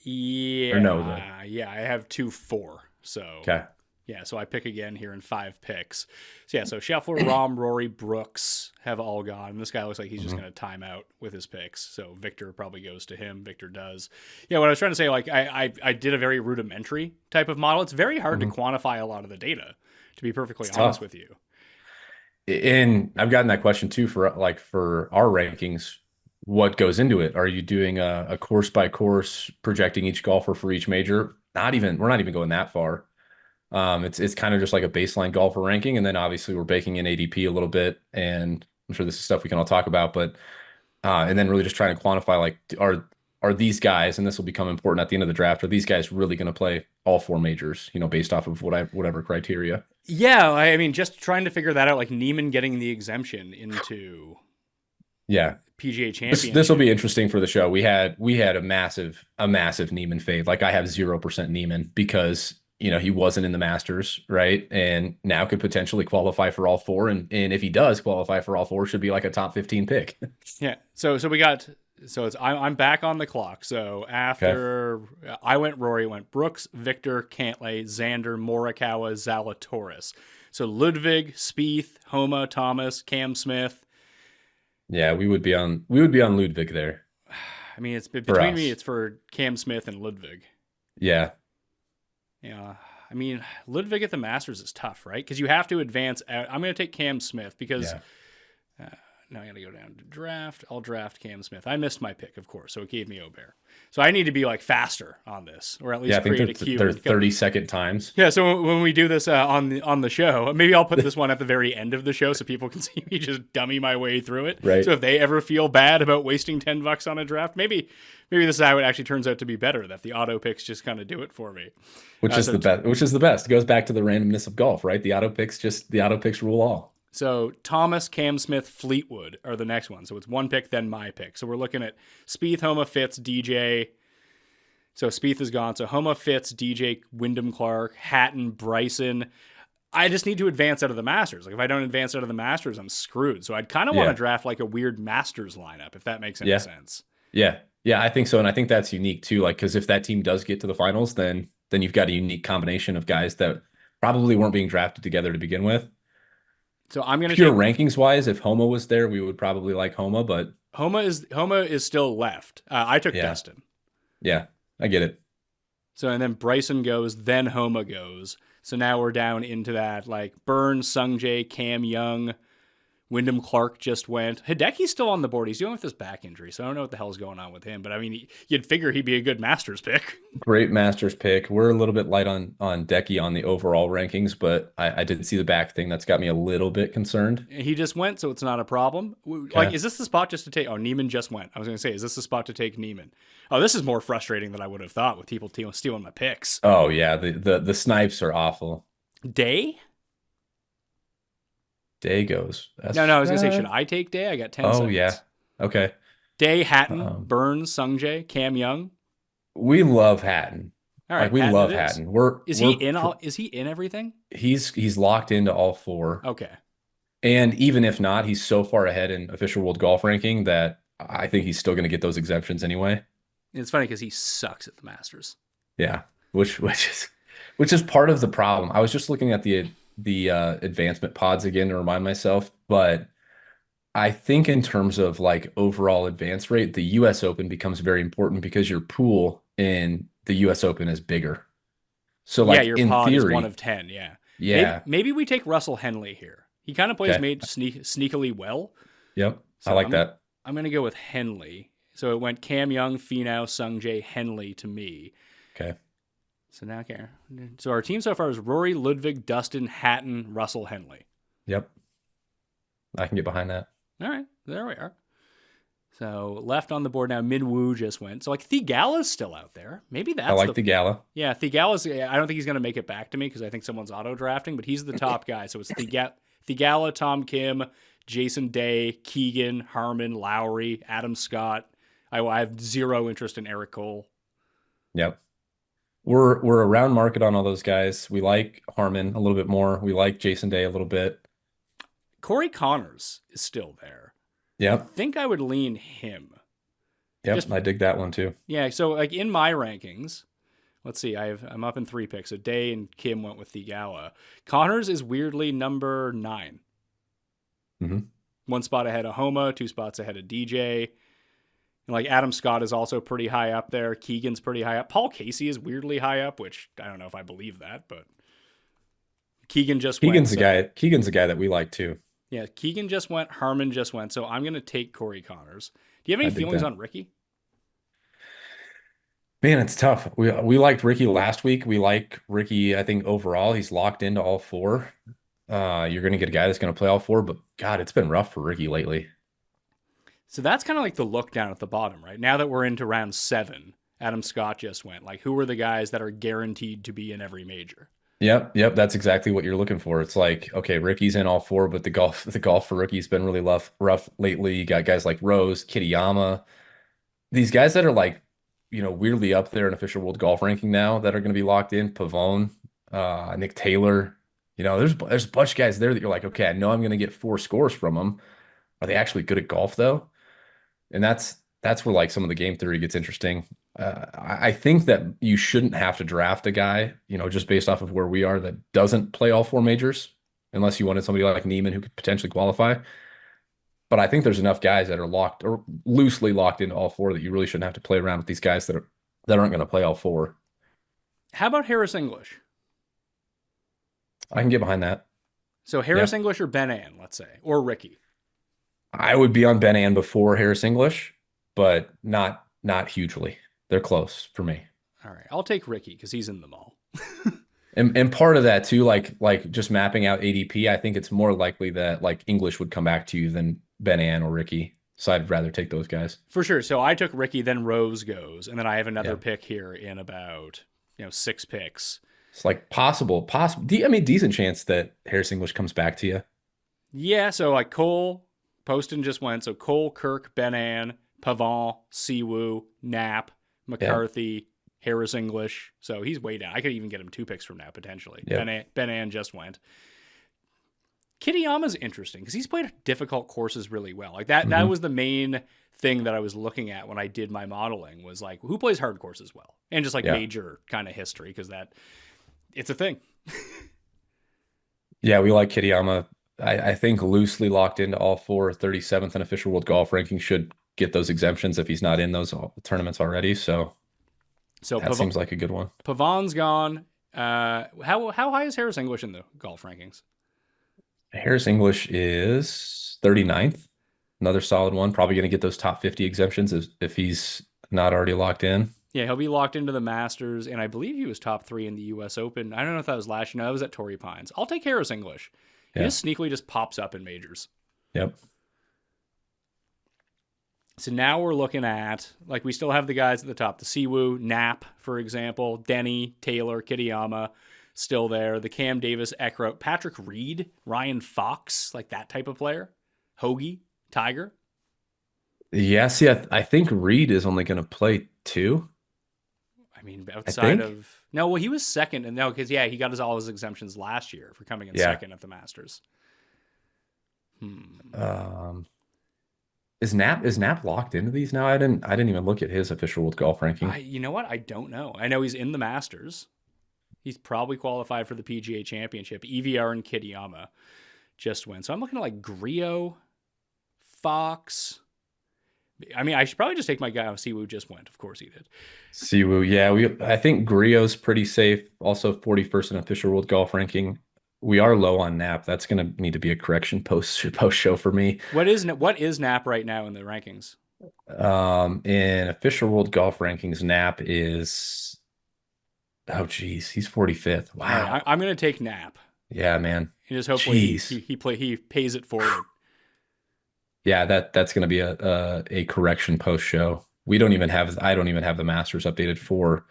[SPEAKER 2] Yeah.
[SPEAKER 1] Or no?
[SPEAKER 2] Yeah, I have 2-4. So
[SPEAKER 1] okay.
[SPEAKER 2] Yeah, so I pick again here in 5 picks. So yeah, so Scheffler, Rahm, Rory, Brooks have all gone. And this guy looks like he's just going to time out with his picks. So Victor probably goes to him. Victor does. Yeah, what I was trying to say, like I did a very rudimentary type of model. It's very hard to quantify a lot of the data, to be perfectly honest with you.
[SPEAKER 1] And I've gotten that question too for our rankings. What goes into it? Are you doing a course by course, projecting each golfer for each major? We're not even going that far. It's kind of just like a baseline golfer ranking, and then obviously we're baking in ADP a little bit, and I'm sure this is stuff we can all talk about, but and then really just trying to quantify, like, are these guys, and this will become important at the end of the draft, are these guys really going to play all 4 majors, based off of whatever criteria? Yeah,
[SPEAKER 2] I mean, just trying to figure that out, like Neiman getting the exemption into PGA Championship.
[SPEAKER 1] This will be interesting for the show. We had a massive Neiman fade. Like I have 0% Neiman because he wasn't in the Masters, right? And now could potentially qualify for all 4. And if he does qualify for all 4, should be like a top 15 pick.
[SPEAKER 2] Yeah. So I'm back on the clock. So after I went, Rory went Brooks, Victor, Cantlay, Xander, Morikawa, Zalatoris. So Ludwig, Spieth, Homa, Thomas, Cam Smith.
[SPEAKER 1] Yeah, we would be on Ludwig there.
[SPEAKER 2] I mean, it's between me. It's for Cam Smith and Ludwig.
[SPEAKER 1] Yeah.
[SPEAKER 2] Yeah. I mean, Ludwig at the Masters is tough, right? Because you have to advance out. I'm going to take Cam Smith because now I got to go down to draft. I'll draft Cam Smith. I missed my pick, of course, so it gave me OWGR. So I need to be like faster on this, or at least
[SPEAKER 1] I think
[SPEAKER 2] create a queue.
[SPEAKER 1] they're 30-second times.
[SPEAKER 2] Yeah, so when we do this on the show, maybe I'll put this one at the very end of the show so people can see me just dummy my way through it.
[SPEAKER 1] Right.
[SPEAKER 2] So if they ever feel bad about wasting $10 on a draft, maybe this is how it actually turns out to be better, that the auto picks just kind of do it for me.
[SPEAKER 1] Which is the best. Which is the best. It goes back to the randomness of golf, right? The auto picks rule all.
[SPEAKER 2] So Thomas, Cam Smith, Fleetwood are the next one. So it's one pick, then my pick. So we're looking at Spieth, Homa, Fitz, DJ. So Spieth is gone. So Homa, Fitz, DJ, Wyndham Clark, Hatton, Bryson. I just need to advance out of the Masters. Like if I don't advance out of the Masters, I'm screwed. So I'd kind of want to draft like a weird Masters lineup, if that makes any sense.
[SPEAKER 1] Yeah. Yeah, I think so. And I think that's unique too. Like, because if that team does get to the finals, then you've got a unique combination of guys that probably weren't being drafted together to begin with.
[SPEAKER 2] So I'm going to
[SPEAKER 1] pure rankings wise, if Homa was there, we would probably like Homa, but
[SPEAKER 2] Homa is still left. I took Dustin.
[SPEAKER 1] Yeah, I get it.
[SPEAKER 2] So and then Bryson goes, then Homa goes. So now we're down into that like Burns, Sungjae, Cam Young, Wyndham Clark just went. Hideki's still on the board. He's dealing with this back injury, so I don't know what the hell's going on with him. But I mean, you'd figure he'd be a good Masters pick.
[SPEAKER 1] Great Masters pick. We're a little bit light on Decky on the overall rankings, but I did see the back thing. That's got me a little bit concerned.
[SPEAKER 2] He just went, so it's not a problem. Like, is this the spot just to take? Oh, Neiman just went. I was going to say, is this the spot to take Neiman? Oh, this is more frustrating than I would have thought with people stealing my picks.
[SPEAKER 1] Oh yeah, the snipes are awful.
[SPEAKER 2] Day goes.
[SPEAKER 1] That's
[SPEAKER 2] no, I was going to say, should I take Day? I got 10 seconds.
[SPEAKER 1] Oh, yeah. Okay.
[SPEAKER 2] Day, Hatton, Burns, Sungjae, Cam Young.
[SPEAKER 1] We love Hatton.
[SPEAKER 2] All right,
[SPEAKER 1] like, we love Hatton.
[SPEAKER 2] Is he in everything?
[SPEAKER 1] He's locked into all four.
[SPEAKER 2] Okay.
[SPEAKER 1] And even if not, he's so far ahead in official world golf ranking that I think he's still going to get those exemptions anyway.
[SPEAKER 2] It's funny because he sucks at the Masters.
[SPEAKER 1] Yeah, which is part of the problem. I was just looking at the advancement pods again to remind myself, but I think in terms of like overall advance rate, the US Open becomes very important because your pool in the US Open is bigger. So like
[SPEAKER 2] your
[SPEAKER 1] in
[SPEAKER 2] pod
[SPEAKER 1] theory,
[SPEAKER 2] is 1 of 10. Yeah.
[SPEAKER 1] Yeah.
[SPEAKER 2] Maybe we take Russell Henley here. He kind of plays sneakily well.
[SPEAKER 1] Yep.
[SPEAKER 2] So
[SPEAKER 1] I like that.
[SPEAKER 2] I'm going to go with Henley. So it went Cam Young, Finau, Sungjae, Henley to me.
[SPEAKER 1] Okay.
[SPEAKER 2] So now, so our team so far is Rory, Ludwig, Dustin, Hatton, Russell, Henley.
[SPEAKER 1] Yep. I can get behind that.
[SPEAKER 2] All right. There we are. So left on the board now, Min Woo just went. So like Thigala's still out there. Maybe that's
[SPEAKER 1] I like Thigala.
[SPEAKER 2] Yeah, Thigala's, I don't think he's going to make it back to me because I think someone's auto drafting, but he's the top guy. So it's Thigala, Tom Kim, Jason Day, Keegan, Harmon, Lowry, Adam Scott. I have zero interest in Eric Cole.
[SPEAKER 1] Yep. We're a round market on all those guys. We like Harmon a little bit more. We like Jason Day a little bit.
[SPEAKER 2] Corey Connors is still there.
[SPEAKER 1] Yep.
[SPEAKER 2] I think I would lean him.
[SPEAKER 1] Yep, I dig that one too.
[SPEAKER 2] Yeah, so like in my rankings, let's see, I'm up in 3 picks. So Day and Kim went with Thigala. Connors is weirdly number 9.
[SPEAKER 1] Mm-hmm.
[SPEAKER 2] 1 spot ahead of Homa, 2 spots ahead of DJ. And like Adam Scott is also pretty high up there. Keegan's pretty high up. Paul Casey is weirdly high up, which I don't know if I believe that, but Keegan's
[SPEAKER 1] a guy that we like too.
[SPEAKER 2] Yeah, Keegan just went, Harmon just went, so I'm going to take Corey Connors. Do you have any feelings on Ricky?
[SPEAKER 1] Man, it's tough. We liked Ricky last week. We like Ricky, I think overall he's locked into all 4. You're going to get a guy that's going to play all 4, but God, it's been rough for Ricky lately.
[SPEAKER 2] So that's kind of like the look down at the bottom, right? Now that we're into round 7, Adam Scott just went. Like, who are the guys that are guaranteed to be in every major?
[SPEAKER 1] Yep. That's exactly what you're looking for. It's like, okay, Ricky's in all 4, but the golf for Ricky's been really rough lately. You got guys like Rose, Kitayama, these guys that are like, weirdly up there in official world golf ranking now that are going to be locked in. Pavone, Nick Taylor. There's a bunch of guys there that you're like, okay, I know I'm going to get 4 scores from them. Are they actually good at golf though? And that's where like some of the game theory gets interesting. I think that you shouldn't have to draft a guy, just based off of where we are that doesn't play all 4 majors, unless you wanted somebody like Neiman who could potentially qualify. But I think there's enough guys that are locked or loosely locked into all 4 that you really shouldn't have to play around with these guys that aren't going to play all 4.
[SPEAKER 2] How about Harris English?
[SPEAKER 1] I can get behind that.
[SPEAKER 2] So Harris
[SPEAKER 1] Yeah.
[SPEAKER 2] English or Ben An, let's say, or Ricky.
[SPEAKER 1] I would be on Ben Ann before Harris English, but not hugely. They're close for me.
[SPEAKER 2] All right, I'll take Ricky because he's in them all.
[SPEAKER 1] And part of that too, like just mapping out ADP, I think it's more likely that like English would come back to you than Ben Ann or Ricky. So I'd rather take those guys.
[SPEAKER 2] For sure. So I took Ricky, then Rose goes, and then I have another
[SPEAKER 1] Yeah.
[SPEAKER 2] pick here in about 6 picks.
[SPEAKER 1] It's like possible. I mean, decent chance that Harris English comes back to you.
[SPEAKER 2] Yeah, so like Cole, Poston just went. So Cole, Kirk, Ben An, Pavon, Siwoo, Knapp, McCarthy, Harris English. So he's way down. I could even get him 2 picks from now, potentially.
[SPEAKER 1] Yeah.
[SPEAKER 2] Ben An just went. Kitayama's interesting because he's played difficult courses really well. Like that was the main thing that I was looking at when I did my modeling was like, who plays hard courses well? And just like major kind of history because it's a thing.
[SPEAKER 1] Yeah, we like Kitayama. I think loosely locked into all 4, 37th and official world golf ranking should get those exemptions if he's not in those tournaments already. So that seems like a good one.
[SPEAKER 2] Pavon's gone. How high is Harris English in the golf rankings?
[SPEAKER 1] Harris English is 39th. Another solid one. Probably going to get those top 50 exemptions if he's not already locked in.
[SPEAKER 2] Yeah, he'll be locked into the Masters, and I believe he was top 3 in the U.S. Open. I don't know if that was last year. No, that was at Torrey Pines. I'll take Harris English. He just sneakily just pops up in majors.
[SPEAKER 1] Yep.
[SPEAKER 2] So now we're looking at, like, we still have the guys at the top. The Siwoo, Knapp, for example, Denny, Taylor, Kitayama, still there. The Cam Davis, Eckroat, Patrick Reed, Ryan Fox, like that type of player. Hoagie, Tiger.
[SPEAKER 1] Yeah, see, I think Reed is only going to play 2.
[SPEAKER 2] I mean, outside of... No, well, he was second. And no, because, he got all his exemptions last year for coming in second at the Masters.
[SPEAKER 1] Is Knapp locked into these now? I didn't even look at his official world golf ranking.
[SPEAKER 2] You know what? I don't know. I know he's in the Masters. He's probably qualified for the PGA Championship. EVR and Kitayama just went. So I'm looking at like Griot, Fox. I mean, I should probably just take my guy. Siwoo just went. Of course he did.
[SPEAKER 1] Siwoo, yeah. I think Griot's pretty safe. Also 41st in official world golf ranking. We are low on Knapp. That's going to need to be a correction post show for me.
[SPEAKER 2] What is Knapp right now in the rankings?
[SPEAKER 1] In official world golf rankings, Knapp is, oh geez, he's 45th. Wow.
[SPEAKER 2] Right, I'm going to take Knapp.
[SPEAKER 1] Yeah, man.
[SPEAKER 2] And just hopefully he pays it forward.
[SPEAKER 1] Yeah, that's going to be a correction post show. I don't even have the Masters updated for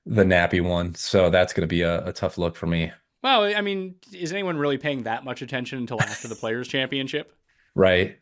[SPEAKER 1] the Nappy one, so that's going to be a tough look for me.
[SPEAKER 2] Well, I mean, is anyone really paying that much attention until after the Players Championship?
[SPEAKER 1] Right.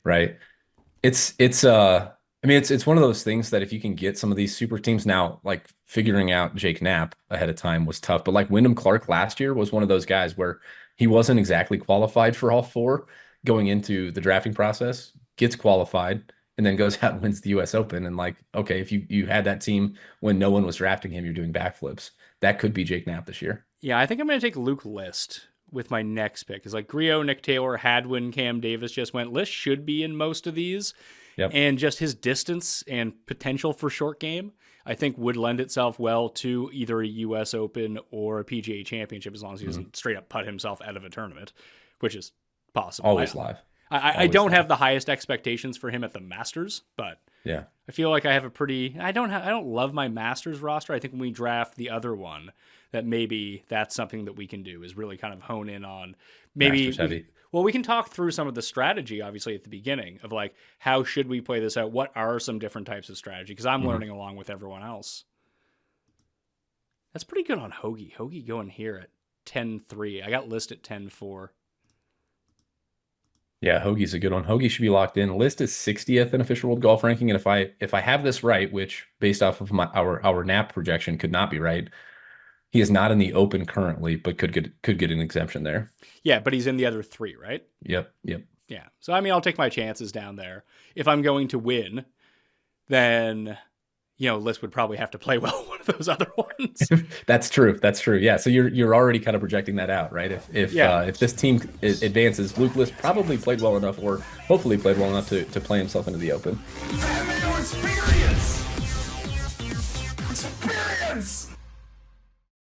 [SPEAKER 1] It's one of those things that if you can get some of these super teams now, like figuring out Jake Knapp ahead of time was tough. But like Wyndham Clark last year was one of those guys where he wasn't exactly qualified for all 4 going into the drafting process, gets qualified, and then goes out and wins the U.S. Open. And like, okay, if you had that team when no one was drafting him, you're doing backflips. That could be Jake Knapp this year.
[SPEAKER 2] Yeah, I think I'm going to take Luke List with my next pick. Because like Griot, Nick Taylor, Hadwin, Cam Davis just went. List should be in most of these.
[SPEAKER 1] Yep.
[SPEAKER 2] And just his distance and potential for short game, I think would lend itself well to either a U.S. Open or a PGA Championship as long as he doesn't straight up putt himself out of a tournament, which is possible.
[SPEAKER 1] Always live.
[SPEAKER 2] I don't have the highest expectations for him at the Masters, but
[SPEAKER 1] yeah,
[SPEAKER 2] I feel like I have I don't love my Masters roster. I think when we draft the other one, that maybe that's something that we can do is really kind of hone in on maybe.
[SPEAKER 1] Masters heavy.
[SPEAKER 2] We can talk through some of the strategy, obviously, at the beginning of like, how should we play this out? What are some different types of strategy? Because I'm learning along with everyone else. That's pretty good on Hoagie. Hoagie going here at 10-3. I got List at 10-4.
[SPEAKER 1] Yeah, Hoagie's a good one. Hoagie should be locked in. List is 60th in official world golf ranking. And if I have this right, which based off of our Knapp projection could not be right, he is not in the Open currently, but could get an exemption there.
[SPEAKER 2] Yeah, but he's in the other 3, right?
[SPEAKER 1] Yep.
[SPEAKER 2] Yeah. So, I mean, I'll take my chances down there. If I'm going to win, then, List would probably have to play well one of those other ones.
[SPEAKER 1] That's true. Yeah. So you're already kind of projecting that out, right? If this team advances, Luke List probably played well enough, or hopefully played well enough to play himself into the Open.
[SPEAKER 4] Mayo experience! Experience!